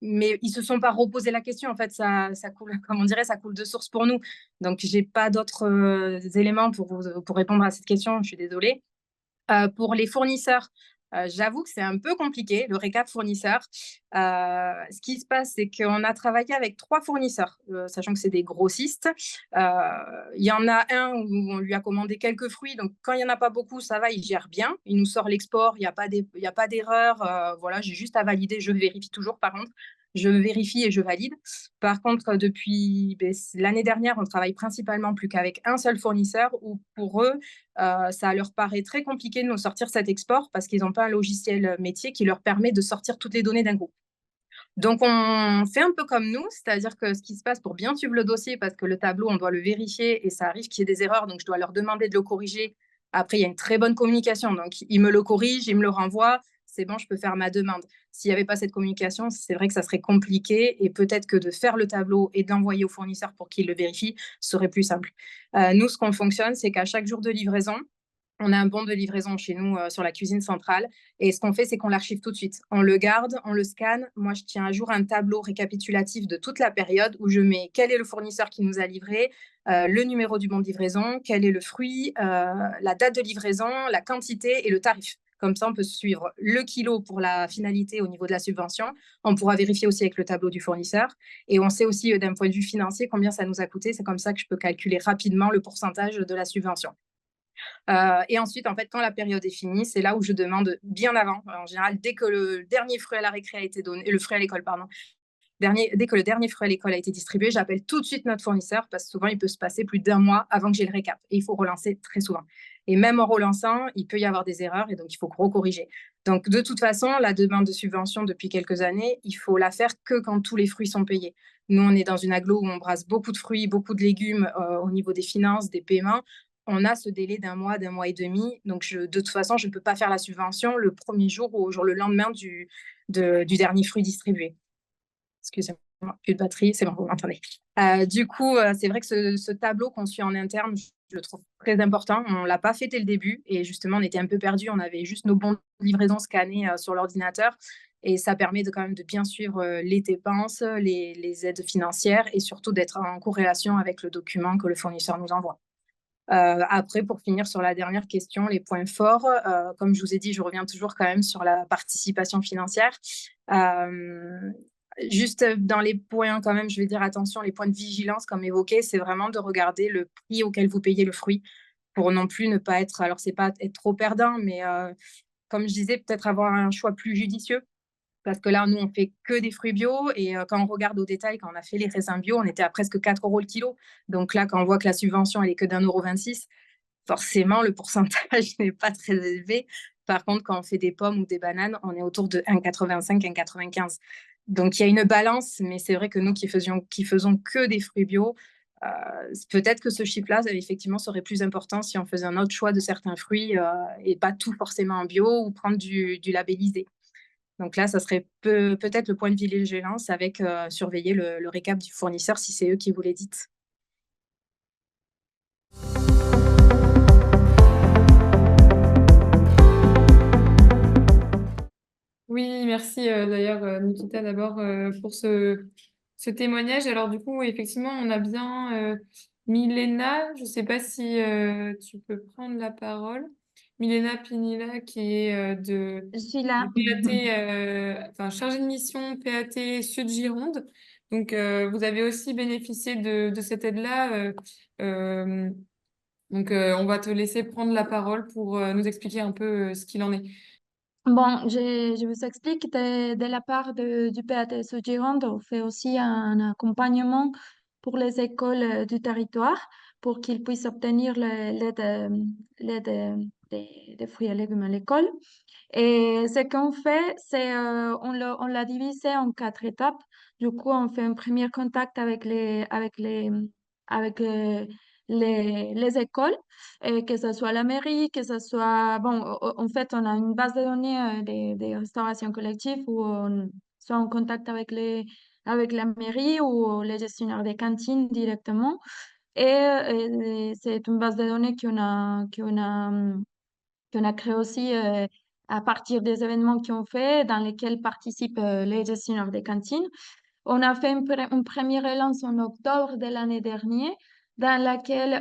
Mais ils ne se sont pas reposé la question. En fait, ça coule, comme on dirait, ça coule de source pour nous. Donc, je n'ai pas d'autres éléments pour répondre à cette question. Je suis désolée. Pour les fournisseurs, j'avoue que c'est un peu compliqué, le récap fournisseur. Ce qui se passe, c'est qu'on a travaillé avec 3 fournisseurs, sachant que c'est des grossistes. Il y en a un où on lui a commandé quelques fruits, donc quand il n'y en a pas beaucoup, ça va, il gère bien. Il nous sort l'export, il n'y a pas d'erreur. Voilà, j'ai juste à valider, je vérifie toujours par contre. Je vérifie et je valide. Par contre, depuis l'année dernière, on travaille principalement plus qu'avec un seul fournisseur où pour eux, ça leur paraît très compliqué de nous sortir cet export parce qu'ils n'ont pas un logiciel métier qui leur permet de sortir toutes les données d'un coup. Donc, on fait un peu comme nous, c'est-à-dire que ce qui se passe pour bien suivre le dossier, parce que le tableau, on doit le vérifier et ça arrive qu'il y ait des erreurs, donc je dois leur demander de le corriger. Après, il y a une très bonne communication, donc ils me le corrigent, ils me le renvoient, c'est bon, je peux faire ma demande. S'il n'y avait pas cette communication, c'est vrai que ça serait compliqué et peut-être que de faire le tableau et de l'envoyer au fournisseur pour qu'il le vérifie serait plus simple. Nous, ce qu'on fonctionne, c'est qu'à chaque jour de livraison, on a un bon de livraison chez nous sur la cuisine centrale. Et ce qu'on fait, c'est qu'on l'archive tout de suite. On le garde, on le scanne. Moi, je tiens à jour un tableau récapitulatif de toute la période où je mets quel est le fournisseur qui nous a livré, le numéro du bon de livraison, quel est le fruit, la date de livraison, la quantité et le tarif. Comme ça, on peut suivre le kilo pour la finalité au niveau de la subvention. On pourra vérifier aussi avec le tableau du fournisseur. Et on sait aussi d'un point de vue financier combien ça nous a coûté. C'est comme ça que je peux calculer rapidement le pourcentage de la subvention. Et ensuite, en fait, quand la période est finie, c'est là où je demande bien avant. En général, dès que le dernier fruit à la récré a été donné, le fruit à l'école, pardon, dès que le dernier fruit à l'école a été distribué, j'appelle tout de suite notre fournisseur parce que souvent, il peut se passer plus d'1 mois avant que j'ai le récap. Et il faut relancer très souvent. Et même en relançant, il peut y avoir des erreurs et donc il faut recorriger. Donc, de toute façon, la demande de subvention depuis quelques années, il faut la faire que quand tous les fruits sont payés. Nous, on est dans une agglo où on brasse beaucoup de fruits, beaucoup de légumes au niveau des finances, des paiements. On a ce délai d'1 mois, d'1 mois et demi. Donc, de toute façon, je ne peux pas faire la subvention le premier jour ou le lendemain du dernier fruit distribué. Excusez-moi, plus de batterie, c'est bon, vous m'entendez. Du coup, c'est vrai que ce tableau qu'on suit en interne, je le trouve très important. On ne l'a pas fait dès le début et justement, on était un peu perdus. On avait juste nos bons de livraison scannés sur l'ordinateur et ça permet quand même de bien suivre les dépenses, les aides financières et surtout d'être en corrélation avec le document que le fournisseur nous envoie. Après, pour finir sur la dernière question, les points forts, comme je vous ai dit, je reviens toujours quand même sur la participation financière. Juste dans les points, quand même, je vais dire attention, les points de vigilance, comme évoqué, c'est vraiment de regarder le prix auquel vous payez le fruit pour non plus ne pas être, alors c'est pas être trop perdant, mais comme je disais, peut-être avoir un choix plus judicieux. Parce que là, nous, on fait que des fruits bio et quand on regarde au détail, quand on a fait les raisins bio, on était à presque 4 € le kilo. Donc là, quand on voit que la subvention, elle est que d'1,26 €, forcément, le pourcentage n'est pas très élevé. Par contre, quand on fait des pommes ou des bananes, on est autour de 1,85, 1,95. Donc, il y a une balance, mais c'est vrai que nous qui faisons que des fruits bio, peut-être que ce chiffre-là, effectivement, serait plus important si on faisait un autre choix de certains fruits et pas tout forcément en bio ou prendre du labellisé. Donc là, ça serait peut-être le point de vigilance avec surveiller le récap du fournisseur si c'est eux qui vous l'éditent. Oui, merci d'ailleurs Nikita d'abord pour ce témoignage. Alors du coup, effectivement, on a bien Milena, je ne sais pas si tu peux prendre la parole. Milena Pinilla qui est Je suis là. du PAT, enfin chargée de mission PAT Sud Gironde. Donc vous avez aussi bénéficié de cette aide-là. Donc on va te laisser prendre la parole pour nous expliquer un peu ce qu'il en est. Bon, je vous explique de la part du PATS Gironde, on fait aussi un accompagnement pour les écoles du territoire pour qu'ils puissent obtenir l'aide des fruits et légumes à l'école. Et ce qu'on fait, c'est on l'a divisé en 4 étapes. Du coup, on fait un premier contact avec les écoles, et que ce soit la mairie, que ce soit... Bon, en fait, on a une base de données des restaurations collectives où on soit en contact avec la mairie ou les gestionnaires des cantines directement. Et c'est une base de données qu'on a créée aussi à partir des événements qu'on fait, dans lesquels participent les gestionnaires des cantines. On a fait une première relance en octobre de l'année dernière, dans laquelle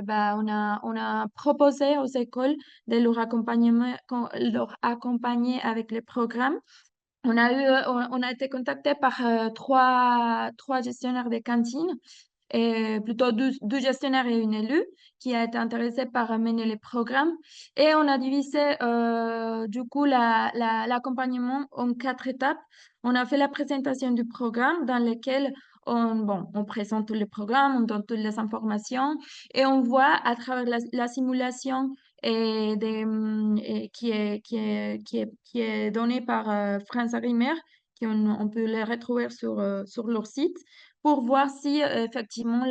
on a proposé aux écoles de leur accompagner avec les programmes. On a été contacté par trois gestionnaires de cantines, et plutôt deux gestionnaires et une élue qui a été intéressée par mener les programmes. Et on a divisé du coup l'accompagnement en 4 étapes. On a fait la présentation du programme dans lequel on présente tous les programmes, on donne toutes les informations et on voit à travers la simulation qui est donnée par France Agrimer, on peut les retrouver sur leur site pour voir si effectivement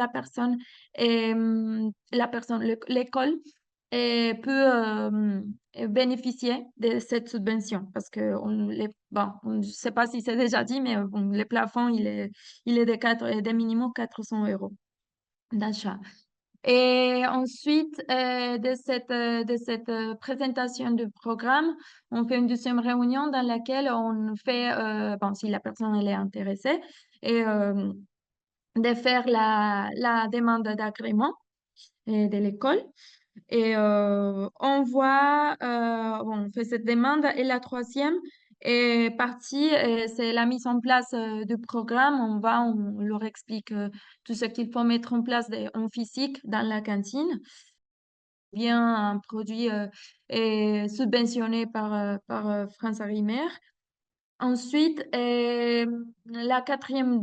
l'école peut bénéficier de cette subvention. Parce que on ne sait pas si c'est déjà dit, mais bon, le plafond, il est de minimum 400 euros d'achat. Et ensuite, de cette présentation du programme, on fait une deuxième réunion dans laquelle on fait, si la personne elle est intéressée, et de faire la demande d'agrément de l'école. Et on fait cette demande. Et la troisième partie, c'est la mise en place du programme. On leur explique tout ce qu'il faut mettre en place en physique dans la cantine. Bien un produit subventionné par France Agrimer. Ensuite, la quatrième,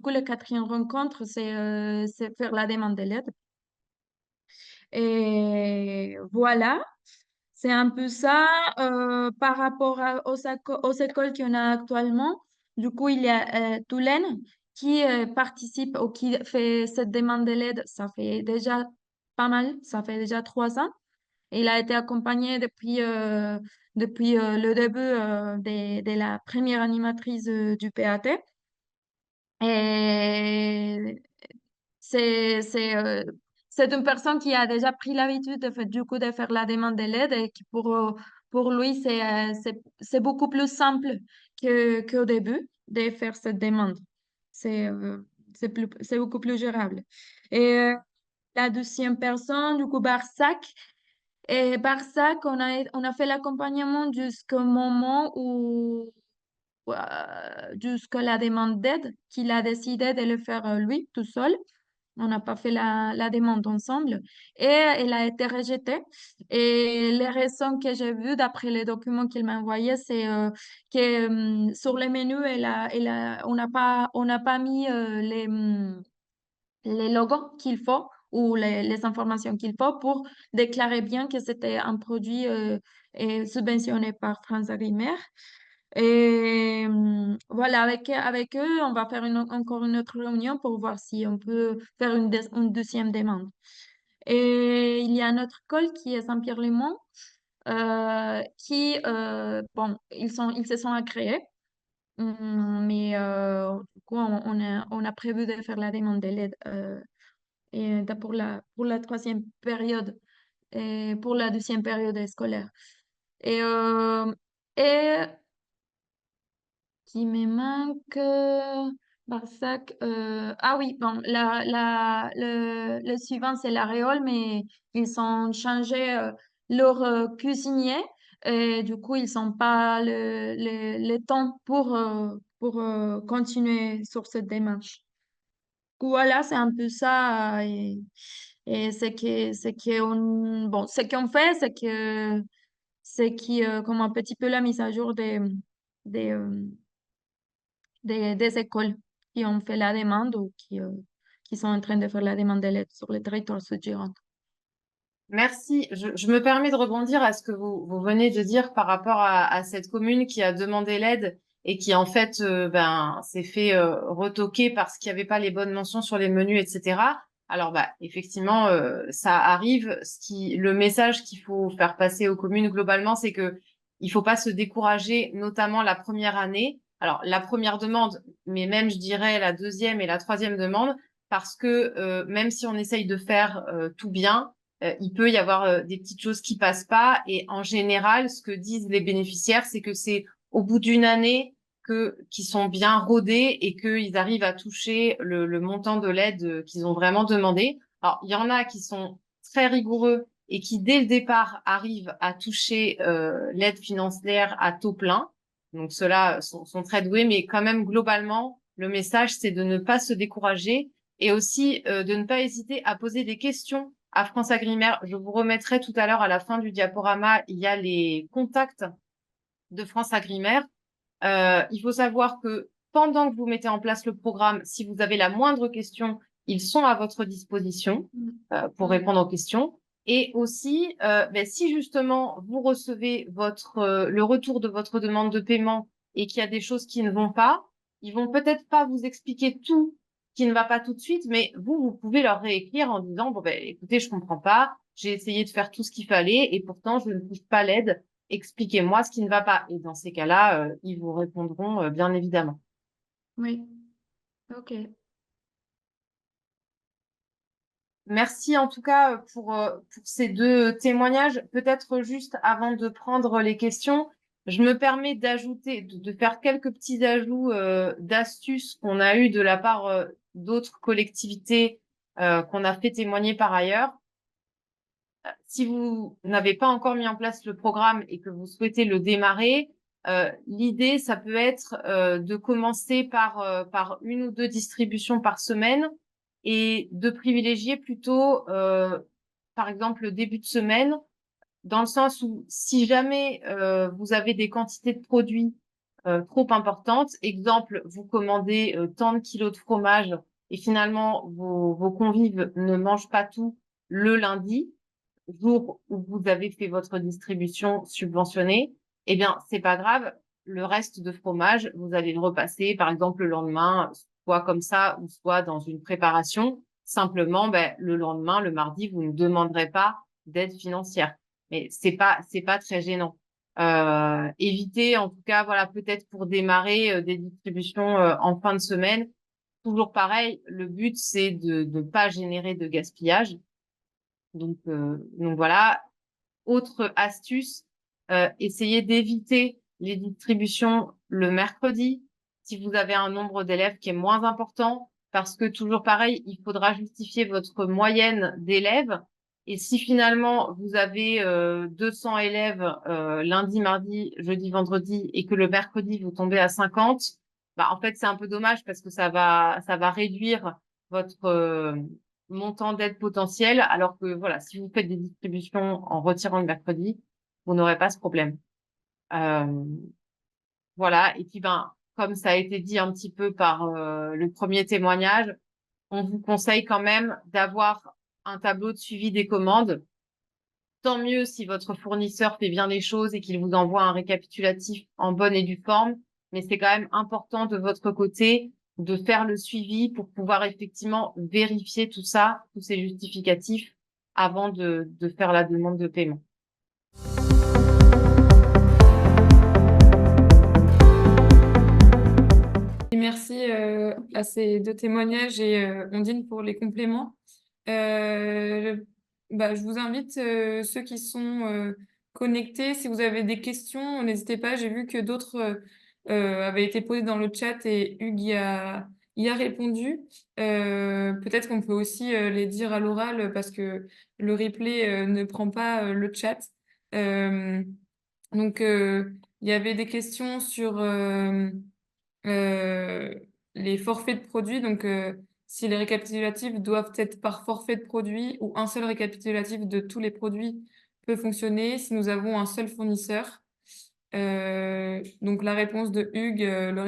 la quatrième rencontre, c'est faire la demande de l'aide. Et voilà, c'est un peu ça par rapport aux écoles qu'on a actuellement. Du coup, il y a Toulaine qui participe ou qui fait cette demande de l'aide. Ça fait déjà pas mal, ça fait déjà 3 ans. Il a été accompagné depuis le début de la première animatrice du PAT. Et c'est une personne qui a déjà pris l'habitude de faire la demande de l'aide et qui pour lui, c'est beaucoup plus simple qu'au début de faire cette demande. C'est beaucoup plus gérable. Et la deuxième personne, du coup, Barsac. Et Barsac, on a fait l'accompagnement jusqu'au moment jusqu'à la demande d'aide, qu'il a décidé de le faire lui tout seul. On n'a pas fait la demande ensemble et elle a été rejetée. Et les raisons que j'ai vues d'après les documents qu'il m'a envoyés, c'est que sur le menu, on n'a pas mis les logos qu'il faut ou les informations qu'il faut pour déclarer bien que c'était un produit subventionné par France Agrimer. Et voilà, avec eux, on va faire encore une autre réunion pour voir si on peut faire une deuxième demande. Et il y a un autre école qui est Saint-Pierre-les-Monts, qui, ils se sont agréés, mais du coup, on a prévu de faire la demande de l'aide pour la troisième période et pour la deuxième période scolaire. Et, et qui me manque, Barsac. Ah oui, bon, le suivant, c'est l'Aréole, mais ils ont changé leur cuisinier. Et du coup, ils n'ont pas le temps pour continuer sur cette démarche. Voilà, c'est un peu ça. Et ce qu'on fait, c'est comme un petit peu la mise à jour des écoles qui ont fait la demande ou qui qui sont en train de faire la demande de l'aide sur le territoire sud-Gironde. Merci. Je me permets de rebondir à ce que vous venez de dire par rapport à cette commune qui a demandé l'aide et qui en fait s'est fait retoquer parce qu'il n'y avait pas les bonnes mentions sur les menus, etc. Alors effectivement, ça arrive. Le message qu'il faut faire passer aux communes globalement, c'est que il faut pas se décourager, notamment la première année. Alors la première demande, mais même je dirais la deuxième et la troisième demande, parce que même si on essaye de faire tout bien, il peut y avoir des petites choses qui passent pas. Et en général, ce que disent les bénéficiaires, c'est que c'est au bout d'une année qu'ils sont bien rodés et qu'ils arrivent à toucher le montant de l'aide qu'ils ont vraiment demandé. Alors, il y en a qui sont très rigoureux et qui, dès le départ, arrivent à toucher l'aide financière à taux plein. Donc, ceux-là sont très doués, mais quand même, globalement, le message, c'est de ne pas se décourager et aussi de ne pas hésiter à poser des questions à France Agrimaire. Je vous remettrai tout à l'heure à la fin du diaporama, il y a les contacts de France Agrimaire. Il faut savoir que pendant que vous mettez en place le programme, si vous avez la moindre question, ils sont à votre disposition pour répondre aux questions. Et aussi, si justement vous recevez le retour de votre demande de paiement et qu'il y a des choses qui ne vont pas, ils vont peut-être pas vous expliquer tout qui ne va pas tout de suite, mais vous pouvez leur réécrire en disant, écoutez, je comprends pas, j'ai essayé de faire tout ce qu'il fallait et pourtant je ne touche pas l'aide. Expliquez-moi ce qui ne va pas. Et dans ces cas-là, ils vous répondront bien évidemment. Oui, ok. Merci en tout cas pour ces deux témoignages. Peut-être juste avant de prendre les questions, je me permets d'ajouter, de faire quelques petits ajouts d'astuces qu'on a eu de la part d'autres collectivités qu'on a fait témoigner par ailleurs. Si vous n'avez pas encore mis en place le programme et que vous souhaitez le démarrer, l'idée, ça peut être de commencer par une ou deux distributions par semaine et de privilégier plutôt, par exemple, le début de semaine, dans le sens où si jamais vous avez des quantités de produits trop importantes, exemple, vous commandez tant de kilos de fromage et finalement vos convives ne mangent pas tout le lundi, jour où vous avez fait votre distribution subventionnée, eh bien, c'est pas grave. Le reste de fromage, vous allez le repasser, par exemple, le lendemain, soit comme ça, ou soit dans une préparation. Simplement, le lendemain, le mardi, vous ne demanderez pas d'aide financière. Mais c'est pas très gênant. Évitez, en tout cas, voilà, peut-être pour démarrer des distributions en fin de semaine. Toujours pareil, le but, c'est de ne pas générer de gaspillage. Donc voilà. Autre astuce, essayez d'éviter les distributions le mercredi si vous avez un nombre d'élèves qui est moins important, parce que toujours pareil, il faudra justifier votre moyenne d'élèves. Et si finalement vous avez 200 élèves lundi, mardi, jeudi, vendredi, et que le mercredi vous tombez à 50, en fait c'est un peu dommage parce que ça va réduire votre montant d'aide potentiel, alors que voilà, si vous faites des distributions en retirant le mercredi, vous n'aurez pas ce problème. Voilà, et puis comme ça a été dit un petit peu par le premier témoignage, on vous conseille quand même d'avoir un tableau de suivi des commandes. Tant mieux si votre fournisseur fait bien les choses et qu'il vous envoie un récapitulatif en bonne et due forme, mais c'est quand même important de votre côté de faire le suivi pour pouvoir effectivement vérifier tout ça, tous ces justificatifs, avant de faire la demande de paiement. Et merci à ces deux témoignages et Ondine pour les compléments. Je vous invite, ceux qui sont connectés, si vous avez des questions, n'hésitez pas. J'ai vu que d'autres avaient été posées dans le chat et Hugues y a répondu. Peut-être qu'on peut aussi les dire à l'oral parce que le replay ne prend pas le chat. Il y avait des questions sur euh, les forfaits de produits. Si les récapitulatifs doivent être par forfait de produits ou un seul récapitulatif de tous les produits peut fonctionner si nous avons un seul fournisseur. Donc, la réponse de Hugues, le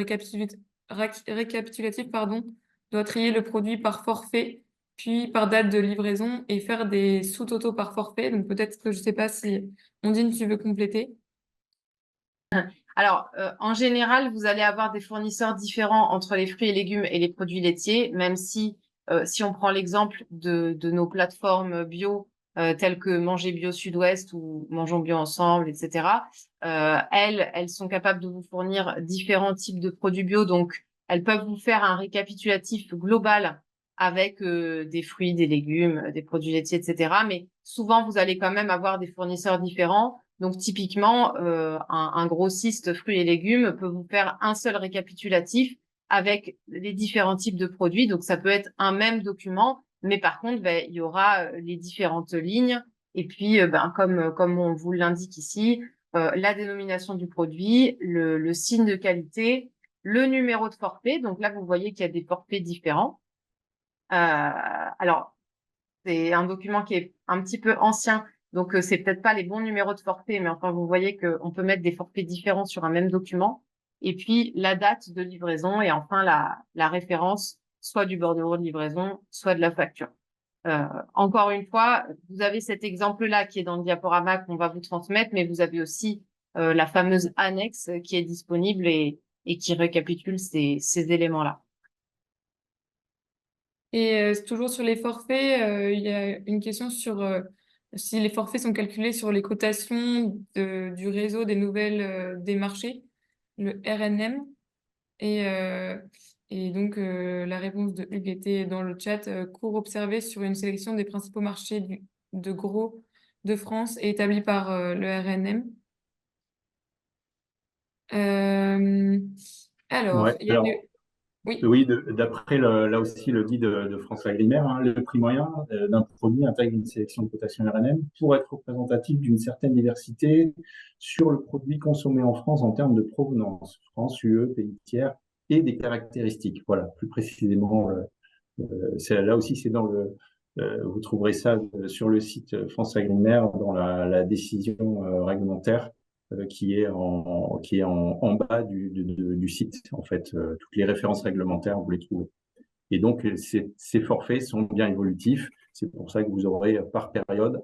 récapitulatif, pardon, doit trier le produit par forfait, puis par date de livraison et faire des sous-totaux par forfait. Donc peut-être que je sais pas si Ondine, tu veux compléter? Alors, en général, vous allez avoir des fournisseurs différents entre les fruits et légumes et les produits laitiers, même si, si on prend l'exemple de nos plateformes bio, telles que Manger Bio Sud-Ouest ou Mangeons Bio Ensemble, etc., elles sont capables de vous fournir différents types de produits bio. Donc, elles peuvent vous faire un récapitulatif global avec des fruits, des légumes, des produits laitiers, etc. Mais souvent, vous allez quand même avoir des fournisseurs différents. Donc, typiquement, un grossiste fruits et légumes peut vous faire un seul récapitulatif avec les différents types de produits. Donc, ça peut être un même document, mais par contre, ben, il y aura les différentes lignes. Et puis, ben, comme on vous l'indique ici, la dénomination du produit, le signe de qualité, le numéro de forfait. Donc là, vous voyez qu'il y a des forfaits différents. Alors, c'est un document qui est un petit peu ancien, donc c'est peut-être pas les bons numéros de forfait, mais enfin, vous voyez qu'on peut mettre des forfaits différents sur un même document. Et puis, la date de livraison et enfin la référence, soit du bordereau de livraison, soit de la facture. Encore une fois, vous avez cet exemple-là qui est dans le diaporama qu'on va vous transmettre, mais vous avez aussi la fameuse annexe qui est disponible et qui récapitule ces éléments-là. Et c'est toujours sur les forfaits, il y a une question sur si les forfaits sont calculés sur les cotations du réseau des nouvelles des marchés, le RNM. Et, euh, et donc, la réponse de Hugues était dans le chat, cours observé sur une sélection des principaux marchés de gros de France et établi par le RNM. Euh, alors, Ouais, il y a alors, oui. oui, d'après là aussi le guide de François Grimer, hein, le prix moyen d'un produit intègre une sélection de cotation RNM pour être représentatif d'une certaine diversité sur le produit consommé en France en termes de provenance, France, UE, pays tiers, et des caractéristiques. Voilà, plus précisément, là aussi, c'est dans vous trouverez ça sur le site François Grimer dans la décision réglementaire qui est en bas du site, en fait. Toutes les références réglementaires, vous les trouvez. Et donc, ces forfaits sont bien évolutifs. C'est pour ça que vous aurez par période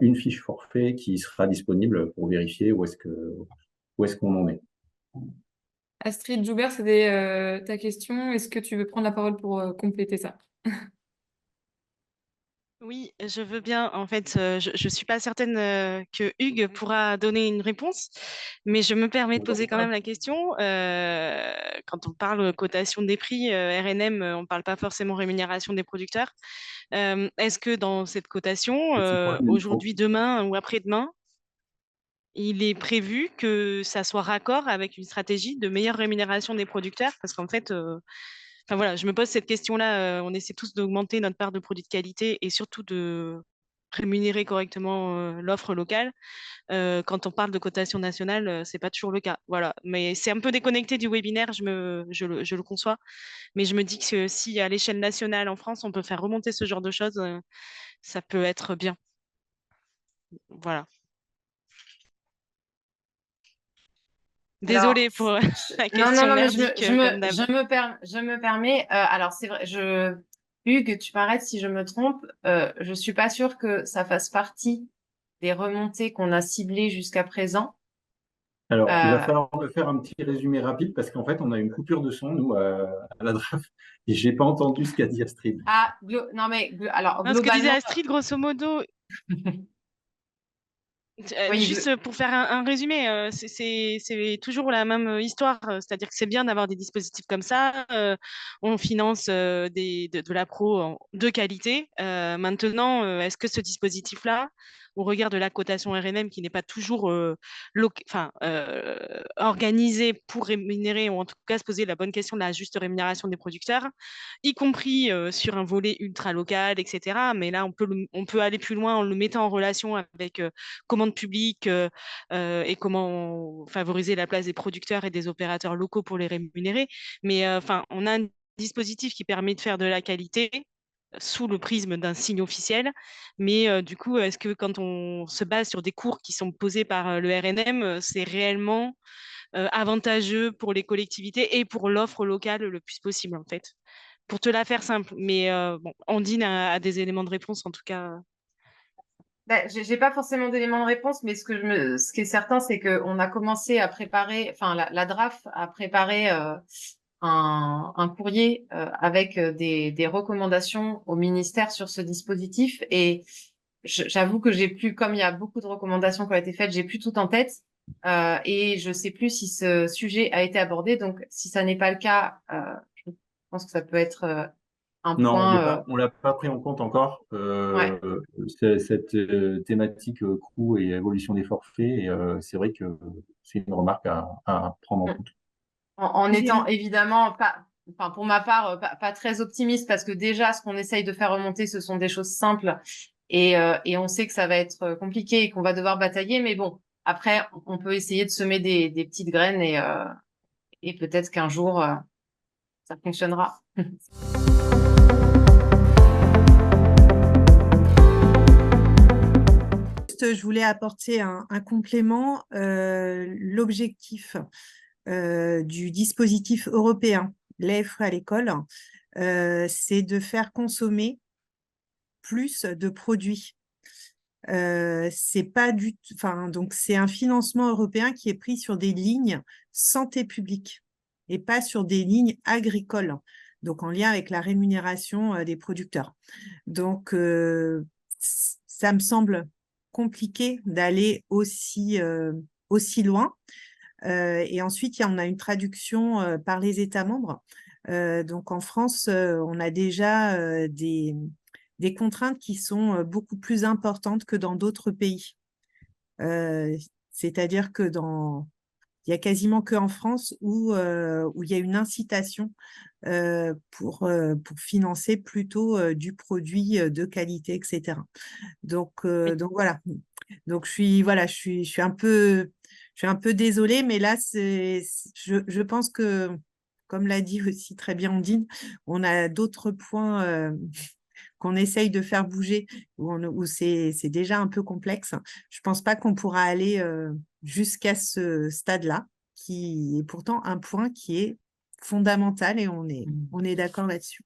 une fiche forfait qui sera disponible pour vérifier où est-ce qu'on en est. Astrid Joubert, c'était ta question. Est-ce que tu veux prendre la parole pour compléter ça? Oui, je veux bien. En fait, je ne suis pas certaine que Hugues pourra donner une réponse, mais je me permets de poser quand même la question. Quand on parle cotation des prix, RNM, on ne parle pas forcément rémunération des producteurs. Est-ce que dans cette cotation, C'est quoi le même mot? aujourd'hui, demain ou après-demain, il est prévu que ça soit raccord avec une stratégie de meilleure rémunération des producteurs? Parce qu'en fait, enfin, voilà, je me pose cette question-là. On essaie tous d'augmenter notre part de produits de qualité et surtout de rémunérer correctement l'offre locale. Quand on parle de cotation nationale, c'est pas toujours le cas. Voilà. Mais c'est un peu déconnecté du webinaire, je le conçois. Mais je me dis que si à l'échelle nationale en France, on peut faire remonter ce genre de choses, ça peut être bien. Voilà. Alors, Désolée pour la non, question mais merdique, comme d'hab. je me permets. Alors, c'est vrai, Hugues, tu m'arrêtes si je me trompe. Je suis pas sûre que ça fasse partie des remontées qu'on a ciblées jusqu'à présent. Alors, il va Euh, falloir me faire un petit résumé rapide parce qu'en fait, on a une coupure de son, nous, à la draft, et j'ai pas entendu ce qu'a dit Astrid. non, mais alors Non, ce que disait globalement, Astrid, grosso modo, oui, juste pour faire un résumé, c'est toujours la même histoire, c'est-à-dire que c'est bien d'avoir des dispositifs comme ça. On finance de la pro de qualité. Maintenant, est-ce que ce dispositif-là, au regard de la cotation RNM qui n'est pas toujours organisé pour rémunérer, ou en tout cas se poser la bonne question de la juste rémunération des producteurs, y compris sur un volet ultra local, etc. Mais là, on peut aller plus loin en le mettant en relation avec commande publique et comment favoriser la place des producteurs et des opérateurs locaux pour les rémunérer. Mais enfin, on a un dispositif qui permet de faire de la qualité sous le prisme d'un signe officiel. Mais du coup, est-ce que quand on se base sur des cours qui sont posés par le RNM, c'est réellement avantageux pour les collectivités et pour l'offre locale le plus possible, en fait. Pour te la faire simple. Mais bon, Andine a des éléments de réponse, en tout cas. J'ai pas forcément d'éléments de réponse, mais ce qui est certain, c'est que on a commencé à préparer, enfin la DRAF a préparé un courrier avec des recommandations au ministère sur ce dispositif. Et j'avoue que j'ai plus, comme il y a beaucoup de recommandations qui ont été faites, j'ai plus tout en tête. Et je sais plus si ce sujet a été abordé. Donc, si ça n'est pas le cas, je pense que ça peut être un Non, point. on l'a pas pris en compte encore, Ouais. cette thématique coût et évolution des forfaits. Et c'est vrai que c'est une remarque à prendre en compte. En étant évidemment pas, enfin pour ma part, pas très optimiste parce que déjà ce qu'on essaye de faire remonter, ce sont des choses simples et on sait que ça va être compliqué et qu'on va devoir batailler. Mais bon, après, on peut essayer de semer des petites graines et peut-être qu'un jour ça fonctionnera. Je voulais apporter un complément. L'objectif du dispositif européen, les frais à l'école, c'est de faire consommer plus de produits. C'est pas du, enfin, donc c'est un financement européen qui est pris sur des lignes santé publique et pas sur des lignes agricoles, donc en lien avec la rémunération des producteurs. Donc, ça me semble compliqué d'aller aussi loin. Et ensuite, on a une traduction par les États membres. Donc en France, on a déjà des contraintes qui sont beaucoup plus importantes que dans d'autres pays. C'est-à-dire que il y a quasiment qu'en France où il y a une incitation pour financer plutôt du produit de qualité, etc. Donc voilà. Donc je suis un peu désolée, mais là je pense que, comme l'a dit aussi très bien Ondine, on a d'autres points qu'on essaye de faire bouger où c'est déjà un peu complexe. Je pense pas qu'on pourra aller jusqu'à ce stade-là, qui est pourtant un point qui est fondamental et on est d'accord là-dessus.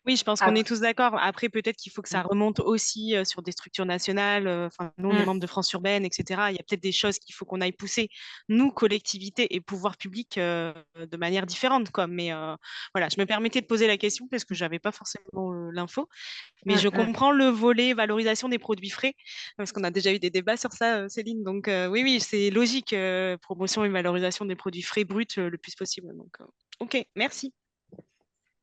Oui, je pense qu'on est tous d'accord. Après, peut-être qu'il faut que ça remonte aussi sur des structures nationales. Enfin, nous, on est membres de France Urbaine, etc. Il y a peut-être des choses qu'il faut qu'on aille pousser, nous, collectivités et pouvoirs publics, de manière différente, quoi. Mais voilà, je me permettais de poser la question parce que je n'avais pas forcément l'info. Mais je comprends le volet valorisation des produits frais, parce qu'on a déjà eu des débats sur ça, Céline. Donc, oui, oui, c'est logique, promotion et valorisation des produits frais bruts le plus possible. Donc, OK, merci.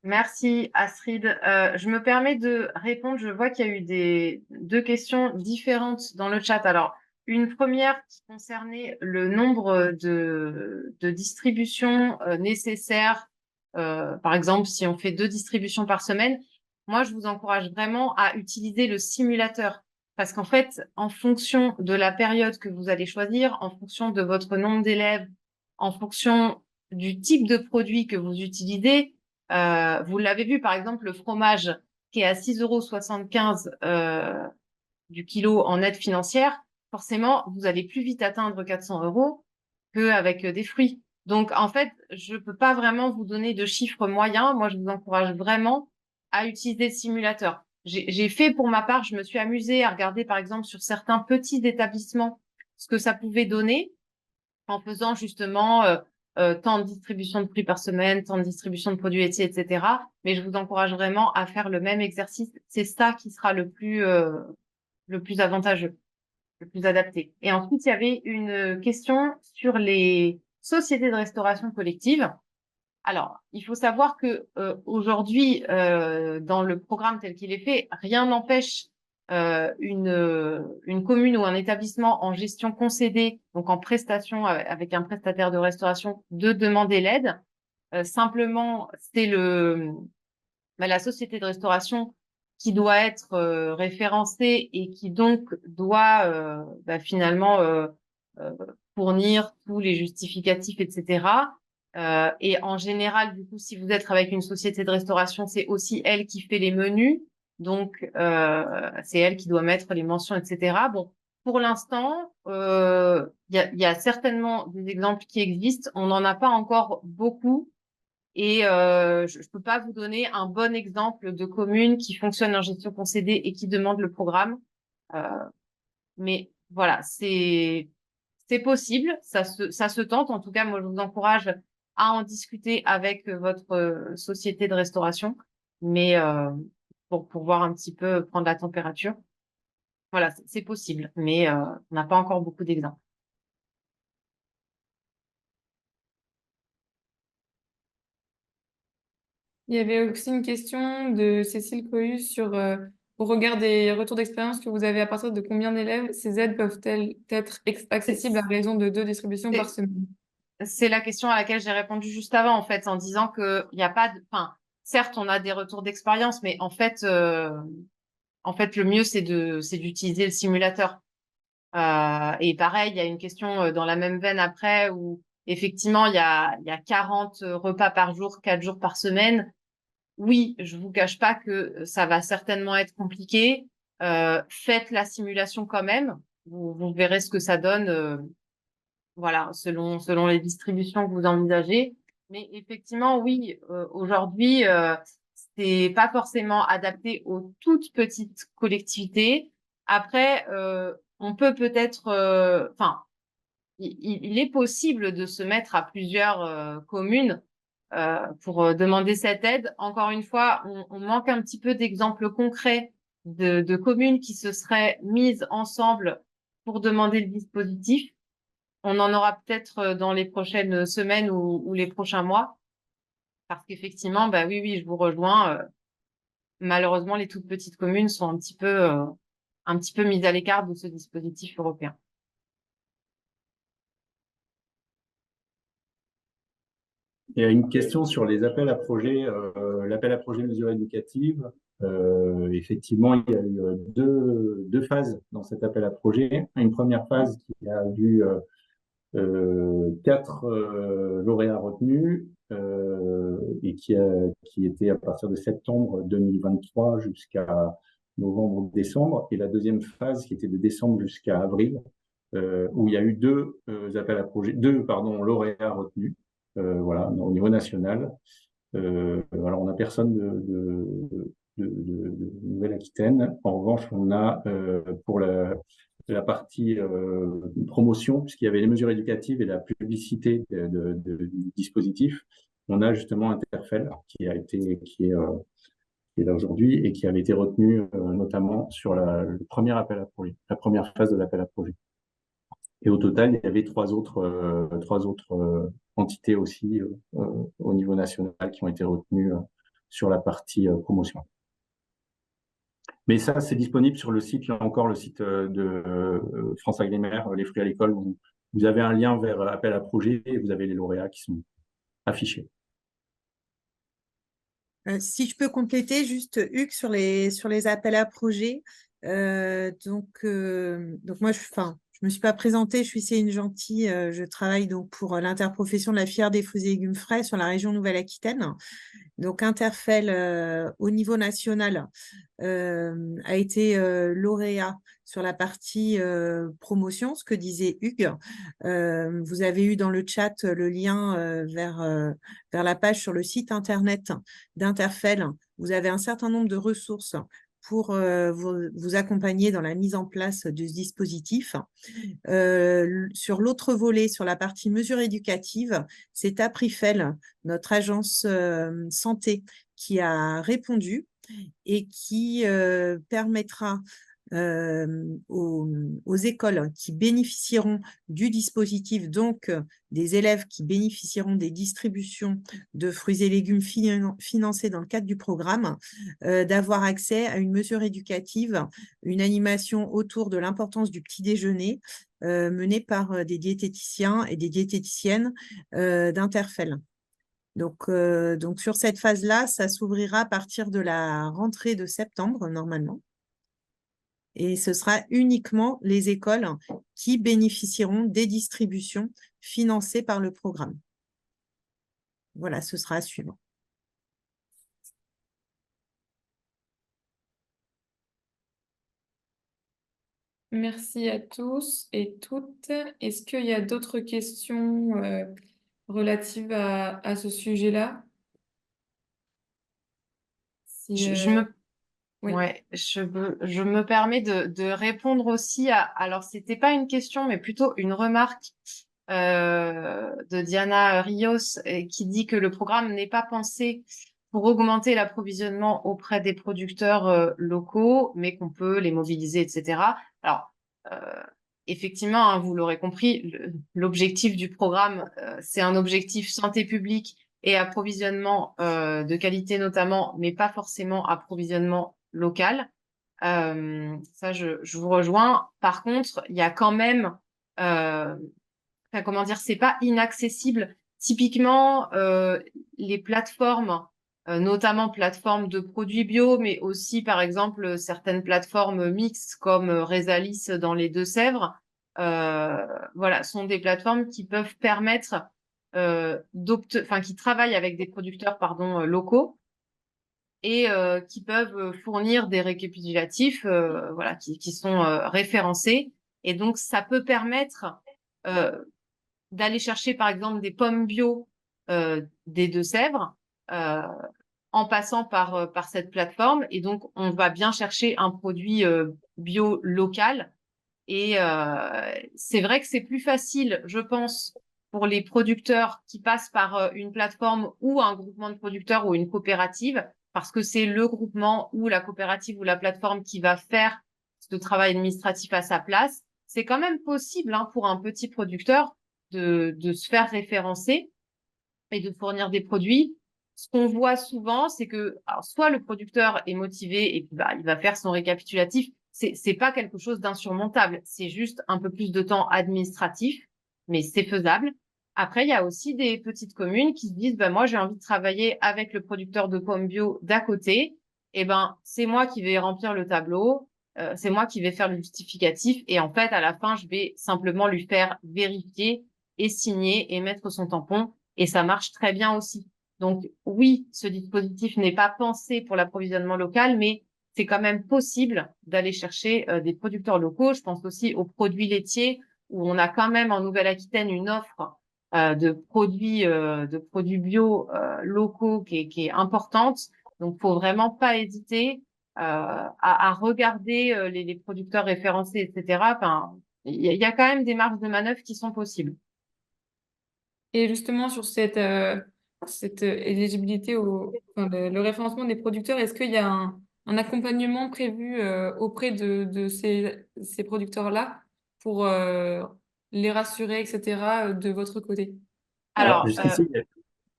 Merci Astrid. Je me permets de répondre. Je vois qu'il y a eu deux questions différentes dans le chat. Alors, une première qui concernait le nombre de distributions nécessaires. Par exemple, si on fait 2 distributions par semaine, moi, je vous encourage vraiment à utiliser le simulateur. Parce qu'en fait, en fonction de la période que vous allez choisir, en fonction de votre nombre d'élèves, en fonction du type de produit que vous utilisez, vous l'avez vu, par exemple, le fromage qui est à 6,75 € du kilo en aide financière, forcément, vous allez plus vite atteindre 400 € qu'avec des fruits. Donc, en fait, je peux pas vraiment vous donner de chiffres moyens. Moi, je vous encourage vraiment à utiliser le simulateur. J'ai fait pour ma part, je me suis amusée à regarder, par exemple, sur certains petits établissements, ce que ça pouvait donner en faisant justement tant de distribution de prix par semaine, tant de distribution de produits laitiers, etc. Mais je vous encourage vraiment à faire le même exercice. C'est ça qui sera le plus avantageux, le plus adapté. Et ensuite, il y avait une question sur les sociétés de restauration collective. Alors, il faut savoir que aujourd'hui, dans le programme tel qu'il est fait, rien n'empêche une commune ou un établissement en gestion concédée, donc en prestation avec un prestataire de restauration, de demander l'aide. Simplement, c'est la société de restauration qui doit être référencée et qui donc doit finalement fournir tous les justificatifs, etc. Et en général, du coup, si vous êtes avec une société de restauration, c'est aussi elle qui fait les menus. Donc, c'est elle qui doit mettre les mentions, etc. Bon, pour l'instant, il y a certainement des exemples qui existent. On n'en a pas encore beaucoup. Et je ne peux pas vous donner un bon exemple de commune qui fonctionne en gestion concédée et qui demande le programme. Euh, mais voilà, c'est possible, ça se tente. En tout cas, moi, je vous encourage à en discuter avec votre société de restauration, mais pour voir un petit peu, prendre la température. Voilà, c'est possible, mais on n'a pas encore beaucoup d'exemples. Il y avait aussi une question de Cécile Cohus sur, au regard des retours d'expérience que vous avez, à partir de combien d'élèves ces aides peuvent-elles être accessibles à raison de 2 distributions par semaine? C'est la question à laquelle j'ai répondu juste avant, en fait, en disant que il n'y a pas de, enfin, certes, on a des retours d'expérience, mais en fait, le mieux, c'est d'utiliser le simulateur. Et pareil, il y a une question dans la même veine après où effectivement, il y a 40 repas par jour, 4 jours par semaine. Oui, je vous cache pas que ça va certainement être compliqué. Faites la simulation quand même. Vous verrez ce que ça donne, voilà, selon les distributions que vous envisagez. Mais effectivement, oui, aujourd'hui, c'est pas forcément adapté aux toutes petites collectivités. Après, on peut peut-être, enfin, il est possible de se mettre à plusieurs communes pour demander cette aide. Encore une fois, on manque un petit peu d'exemples concrets de communes qui se seraient mises ensemble pour demander le dispositif. On en aura peut-être dans les prochaines semaines ou les prochains mois, parce qu'effectivement, bah oui, oui, je vous rejoins. Malheureusement, les toutes petites communes sont un petit peu mises à l'écart de ce dispositif européen. Il y a une question sur les appels à projets, l'appel à projet mesures éducatives. Effectivement, il y a eu deux phases dans cet appel à projet. Une première phase qui a vu 4 lauréats retenus et qui était à partir de septembre 2023 jusqu'à novembre-décembre. Et la deuxième phase qui était de décembre jusqu'à avril, où il y a eu deux appels à projet, lauréats retenus, voilà, au niveau national. Alors, on n'a personne de Nouvelle-Aquitaine. En revanche, on a pour la partie promotion, puisqu'il y avait les mesures éducatives et la publicité du dispositif, on a justement Interfel qui est là aujourd'hui et qui avait été retenu notamment sur le premier appel à projet, la première phase de l'appel à projet. Et au total, il y avait trois autres entités aussi au niveau national qui ont été retenues sur la partie promotion. Mais ça, c'est disponible sur le site, là encore, le site de France Agrimaire, les fruits à l'école, où vous avez un lien vers appel à projet et vous avez les lauréats qui sont affichés. Si je peux compléter juste, Hugues, sur les appels à projets. Donc moi, je me suis pas présentée, je suis Céline Gentil, je travaille donc pour l'interprofession de la filière des fruits et légumes frais sur la région Nouvelle-Aquitaine. Donc Interfel au niveau national a été lauréat sur la partie promotion, ce que disait Hugues. Vous avez eu dans le chat le lien vers la page sur le site internet d'Interfel. Vous avez un certain nombre de ressources pour vous accompagner dans la mise en place de ce dispositif. Sur l'autre volet, sur la partie mesures éducatives, c'est Aprifel, notre agence santé, qui a répondu et qui permettra aux écoles qui bénéficieront du dispositif, donc des élèves qui bénéficieront des distributions de fruits et légumes financés dans le cadre du programme, d'avoir accès à une mesure éducative, une animation autour de l'importance du petit déjeuner menée par des diététiciens et des diététiciennes d'Interfel. Donc sur cette phase-là, ça s'ouvrira à partir de la rentrée de septembre, normalement. Et ce sera uniquement les écoles qui bénéficieront des distributions financées par le programme. Voilà, ce sera à suivre. Merci à tous et toutes. Est-ce qu'il y a d'autres questions relatives à ce sujet-là? Si, Je me oui. Ouais, je me permets de répondre aussi alors c'était pas une question, mais plutôt une remarque de Diana Rios qui dit que le programme n'est pas pensé pour augmenter l'approvisionnement auprès des producteurs locaux, mais qu'on peut les mobiliser, etc. Alors, effectivement, hein, vous l'aurez compris, l'objectif du programme, c'est un objectif santé publique et approvisionnement de qualité notamment, mais pas forcément approvisionnement local. Ça, je vous rejoins. Par contre, il y a quand même, enfin, comment dire, c'est pas inaccessible. Typiquement, les plateformes, notamment plateformes de produits bio, mais aussi, par exemple, certaines plateformes mixtes comme Resalis dans les Deux-Sèvres, voilà, sont des plateformes qui peuvent permettre enfin, qui travaillent avec des producteurs, pardon, locaux et qui peuvent fournir des récapitulatifs, voilà, qui sont référencés. Et donc, ça peut permettre euh, d'aller chercher, par exemple, des pommes bio des Deux-Sèvres en passant par cette plateforme. Et donc, on va bien chercher un produit bio local. Et c'est vrai que c'est plus facile, je pense, pour les producteurs qui passent par une plateforme ou un groupement de producteurs ou une coopérative, parce que c'est le groupement ou la coopérative ou la plateforme qui va faire ce travail administratif à sa place. C'est quand même possible hein, pour un petit producteur de se faire référencer et de fournir des produits. Ce qu'on voit souvent, c'est que alors, soit le producteur est motivé et puis bah, il va faire son récapitulatif. C'est pas quelque chose d'insurmontable. C'est juste un peu plus de temps administratif, mais c'est faisable. Après, il y a aussi des petites communes qui se disent, bah, moi, j'ai envie de travailler avec le producteur de pommes bio d'à côté. Et ben, c'est moi qui vais remplir le tableau. C'est moi qui vais faire le justificatif. Et en fait, à la fin, je vais simplement lui faire vérifier et signer et mettre son tampon. Et ça marche très bien aussi. Donc oui, ce dispositif n'est pas pensé pour l'approvisionnement local, mais c'est quand même possible d'aller chercher des producteurs locaux. Je pense aussi aux produits laitiers, où on a quand même en Nouvelle-Aquitaine une offre de produits bio locaux qui est importante. Donc faut vraiment pas hésiter à regarder les producteurs référencés, etc. Enfin, il y a quand même des marges de manœuvre qui sont possibles. Et justement, sur cette éligibilité enfin, le référencement des producteurs, est-ce qu'il y a un accompagnement prévu auprès de ces producteurs-là pour les rassurer, etc., de votre côté? Alors, Alors, jusqu'ici,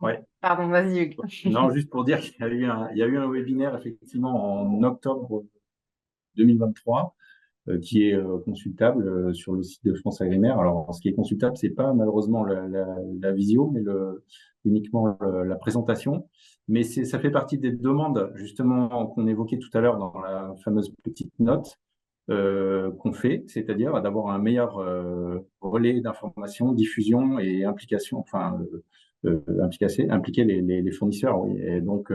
ouais. pardon, vas-y, Hugues. Non, juste pour dire qu'il y a eu un webinaire effectivement en octobre 2023 qui est consultable sur le site de France Agrimaire. Alors, ce qui est consultable, c'est pas malheureusement la visio, mais uniquement la présentation. Mais ça fait partie des demandes justement qu'on évoquait tout à l'heure dans la fameuse petite note qu'on fait, c'est-à-dire d'avoir un meilleur relais d'information, diffusion et implication, enfin impliquer les fournisseurs. Oui. Et donc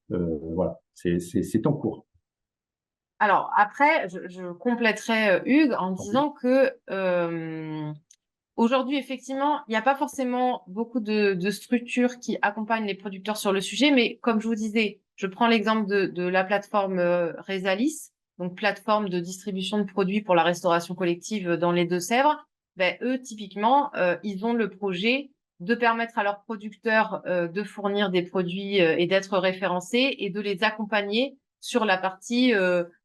voilà, c'est en cours. Alors après, je compléterai Hugues en disant que aujourd'hui, effectivement, il n'y a pas forcément beaucoup de structures qui accompagnent les producteurs sur le sujet, mais comme je vous disais, je prends l'exemple de la plateforme Resalis, donc plateforme de distribution de produits pour la restauration collective dans les Deux-Sèvres. Ben, eux, typiquement, ils ont le projet de permettre à leurs producteurs de fournir des produits et d'être référencés et de les accompagner sur la partie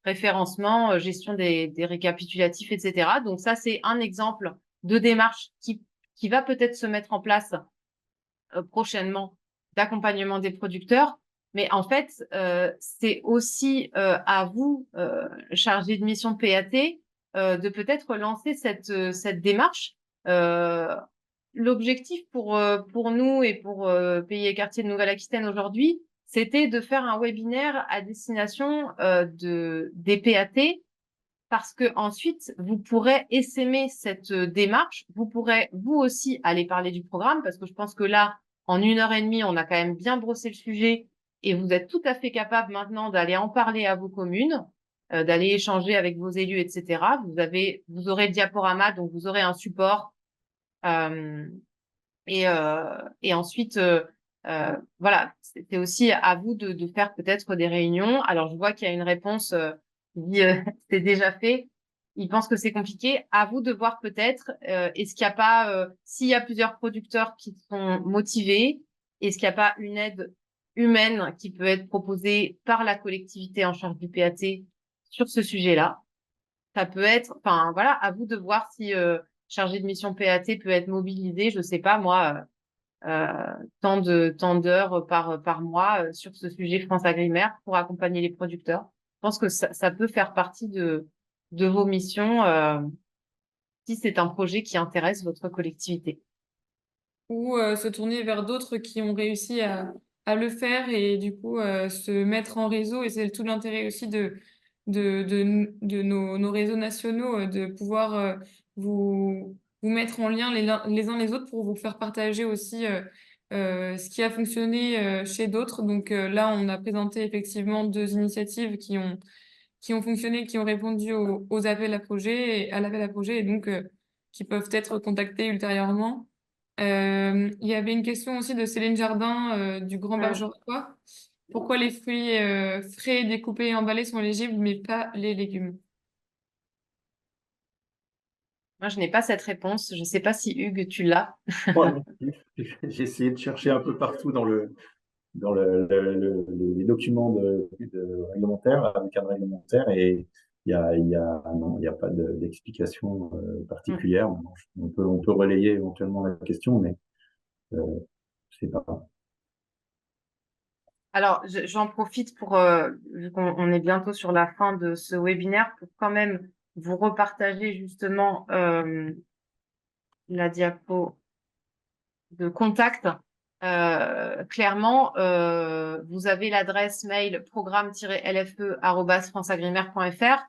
référencement, gestion des récapitulatifs, etc. Donc ça, c'est un exemple de démarche qui va peut-être se mettre en place prochainement d'accompagnement des producteurs. Mais en fait, c'est aussi à vous, chargé de mission PAT, de peut-être lancer cette démarche. L'objectif pour nous et pour Pays et Quartiers de Nouvelle-Aquitaine aujourd'hui, c'était de faire un webinaire à destination des PAT parce que ensuite vous pourrez essaimer cette démarche, vous pourrez vous aussi aller parler du programme parce que je pense que là, en 1 heure et demie, on a quand même bien brossé le sujet et vous êtes tout à fait capable maintenant d'aller en parler à vos communes d'aller échanger avec vos élus, etc. Vous aurez le diaporama, donc vous aurez un support. Et ensuite, voilà, c'était aussi à vous de faire peut-être des réunions. Alors, je vois qu'il y a une réponse qui dit c'est déjà fait. Il pense que c'est compliqué. À vous de voir peut-être, est-ce qu'il n'y a pas, s'il y a plusieurs producteurs qui sont motivés, est-ce qu'il n'y a pas une aide humaine qui peut être proposée par la collectivité en charge du PAT sur ce sujet-là? Ça peut être, enfin voilà, à vous de voir si chargé de mission PAT peut être mobilisé, je sais pas moi, tant d'heures par mois sur ce sujet France Agrimaire pour accompagner les producteurs. Je pense que ça peut faire partie de vos missions si c'est un projet qui intéresse votre collectivité. Ou se tourner vers d'autres qui ont réussi à le faire et du coup se mettre en réseau. Et c'est tout l'intérêt aussi de nos réseaux nationaux, de pouvoir vous mettre en lien les uns les autres pour vous faire partager aussi ce qui a fonctionné chez d'autres. Donc là, on a présenté effectivement 2 initiatives qui ont fonctionné, qui ont répondu aux appels à projets, à l'appel à projet et donc qui peuvent être contactés ultérieurement. Il y avait une question aussi de Céline Jardin du Grand Bergeracois. Pourquoi les fruits frais, découpés et emballés sont éligibles, mais pas les légumes? Moi, je n'ai pas cette réponse. Je ne sais pas si Hugues, tu l'as. Moi non plus. J'ai essayé de chercher un peu partout dans les documents de réglementaire, un cadre réglementaire, et non, il y a pas d'explication particulière. On peut relayer éventuellement la question, mais euh, je sais pas. Alors, j'en profite pour, vu qu'on est bientôt sur la fin de ce webinaire, pour quand même vous repartager justement la diapo de contact. Clairement, vous avez l'adresse mail programme-lfe@franceagrimaire.fr.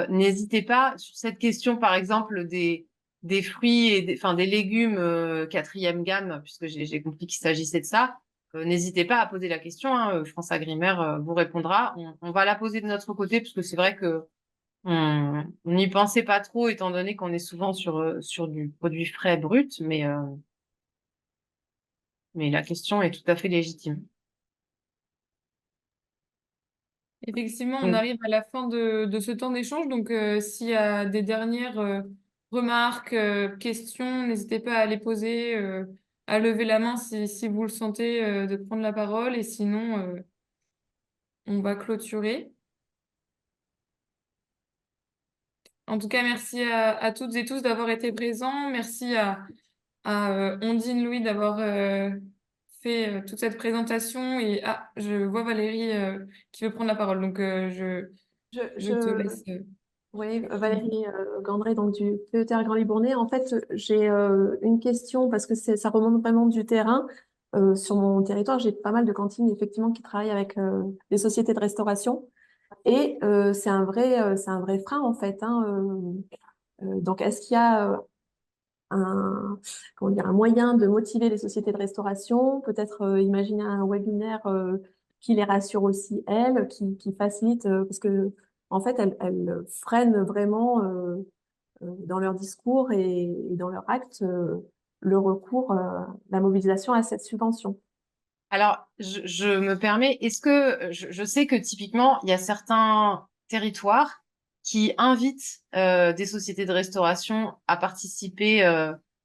N'hésitez pas sur cette question, par exemple, des fruits et des légumes 4e gamme, puisque j'ai compris qu'il s'agissait de ça. N'hésitez pas à poser la question, hein, France Agrimaire vous répondra. On va la poser de notre côté, parce que c'est vrai que on n'y pensait pas trop, étant donné qu'on est souvent sur du produit frais brut, mais la question est tout à fait légitime. Effectivement, on Donc, arrive à la fin de ce temps d'échange. Donc, s'il y a des dernières remarques, questions, n'hésitez pas à les poser, à lever la main si vous le sentez, de prendre la parole. Et sinon, on va clôturer. En tout cas, merci à toutes et tous d'avoir été présents. Merci à Ondine Louis d'avoir fait toute cette présentation. Et je vois Valérie qui veut prendre la parole. Donc, je te laisse. Oui, Valérie Gandré, donc du PETR Grand Libournais. En fait, j'ai une question parce que ça remonte vraiment du terrain. Sur mon territoire, j'ai pas mal de cantines effectivement qui travaillent avec des sociétés de restauration et c'est c'est un vrai frein en fait, hein. Donc, est-ce qu'il y a comment dire, un moyen de motiver les sociétés de restauration, peut-être imaginer un webinaire qui les rassure aussi, elles, qui facilite, parce que en fait, elles freinent vraiment dans leur discours et dans leur acte le recours, la mobilisation à cette subvention. alors, je me permets, est-ce que je sais que typiquement, il y a certains territoires qui invitent des sociétés de restauration à participer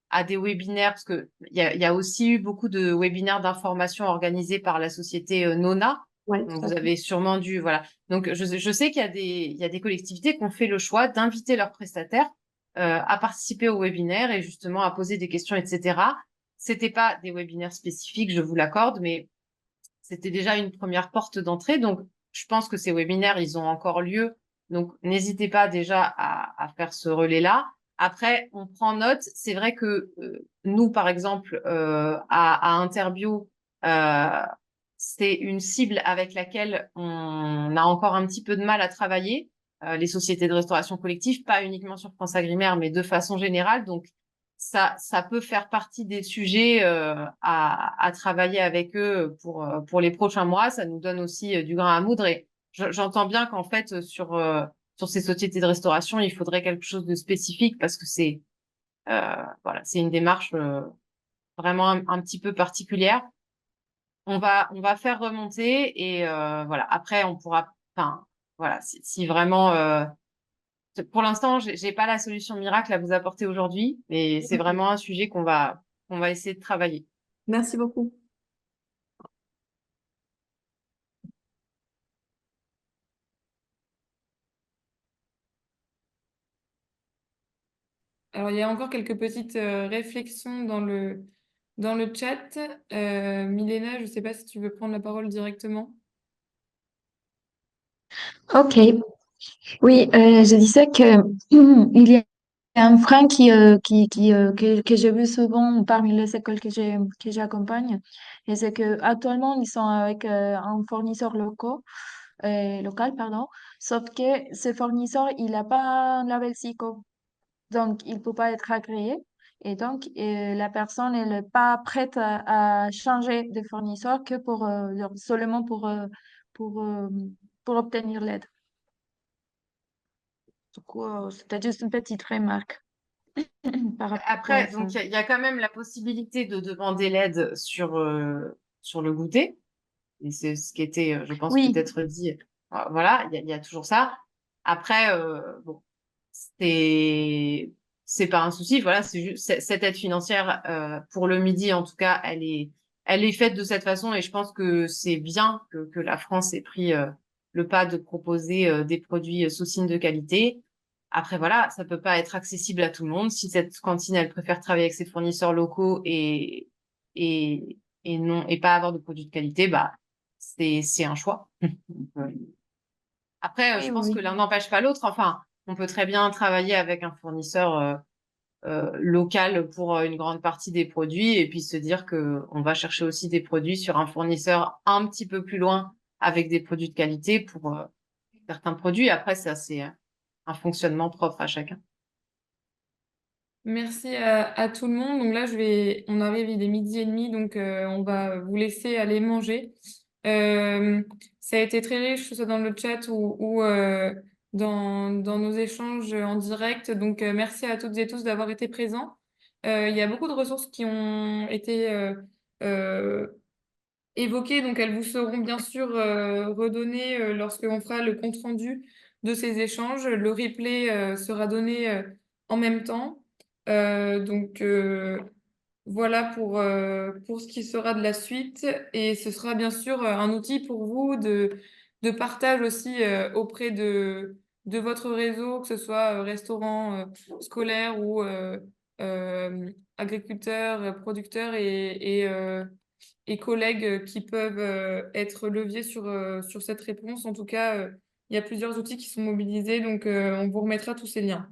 à des webinaires, parce que il y a aussi eu beaucoup de webinaires d'information organisés par la société Nona. Ouais, Donc, tout à vous fait. avez sûrement dû, voilà. Donc, je sais qu'il y a des collectivités qui ont fait le choix d'inviter leurs prestataires à participer au webinaire et justement à poser des questions, etc. C'était pas des webinaires spécifiques, je vous l'accorde, mais c'était déjà une première porte d'entrée. Donc, je pense que ces webinaires, ils ont encore lieu. Donc, n'hésitez pas déjà à faire ce relais-là. Après, on prend note. C'est vrai que nous, par exemple, à Interbio, c'est une cible avec laquelle on a encore un petit peu de mal à travailler. Les sociétés de restauration collective, pas uniquement sur France Agrimaire, mais de façon générale. Donc, ça peut faire partie des sujets à travailler avec eux pour les prochains mois. Ça nous donne aussi du grain à moudre. Et j'entends bien qu'en fait, sur ces sociétés de restauration, il faudrait quelque chose de spécifique parce que voilà, c'est une démarche vraiment un petit peu particulière. On va faire remonter et voilà. Après, on pourra, enfin, voilà, si vraiment, pour l'instant, j'ai pas la solution miracle à vous apporter aujourd'hui, mais c'est vraiment un sujet qu'on va essayer de travailler. Merci beaucoup. Alors, il y a encore quelques petites réflexions dans le chat. Milena, je ne sais pas si tu veux prendre la parole directement. Ok, oui, je disais que il y a un frein que j'ai vu souvent parmi les écoles que j'accompagne, et c'est que actuellement ils sont avec un fournisseur local, pardon, sauf que ce fournisseur il n'a pas un label SICO, donc il peut pas être agréé, et donc la personne elle n'est pas prête à changer de fournisseur que seulement pour euh, pour obtenir l'aide. Du coup, c'était juste une petite remarque par rapport à Après, ça. donc il y a quand même la possibilité de demander l'aide sur le goûter. Et c'est ce qui était, je pense, Oui, peut-être dit. Voilà, il y a toujours ça. Après, bon, c'est c'est pas un souci. Voilà, c'est juste cette aide financière pour le midi, en tout cas, elle est faite de cette façon. Et je pense que c'est bien que la France ait pris le pas de proposer des produits sous signe de qualité. Après, voilà, ça peut pas être accessible à tout le monde. Si cette cantine, elle préfère travailler avec ses fournisseurs locaux et non et pas avoir de produits de qualité, bah c'est un choix. Donc, après, oui, je pense que oui. l'un n'empêche pas l'autre. Enfin, on peut très bien travailler avec un fournisseur local pour une grande partie des produits et puis se dire que on va chercher aussi des produits sur un fournisseur un petit peu plus loin avec des produits de qualité pour certains produits. Après, ça, c'est un fonctionnement propre à chacun. Merci à tout le monde. Donc là, on arrive, il est 12h30, donc on va vous laisser aller manger. Ça a été très riche, que ce soit dans le chat ou dans nos échanges en direct. Donc merci à toutes et tous d'avoir été présents. Il y a beaucoup de ressources qui ont été euh, évoquées, donc elles vous seront bien sûr redonnées lorsqu'on fera le compte-rendu de ces échanges. Le replay sera donné en même temps. Donc voilà pour ce qui sera de la suite. Et ce sera bien sûr un outil pour vous de partage aussi auprès de votre réseau, que ce soit restaurant scolaire ou agriculteurs, producteurs et collègues qui peuvent être leviers sur cette réponse. En tout cas, il y a plusieurs outils qui sont mobilisés, donc on vous remettra tous ces liens.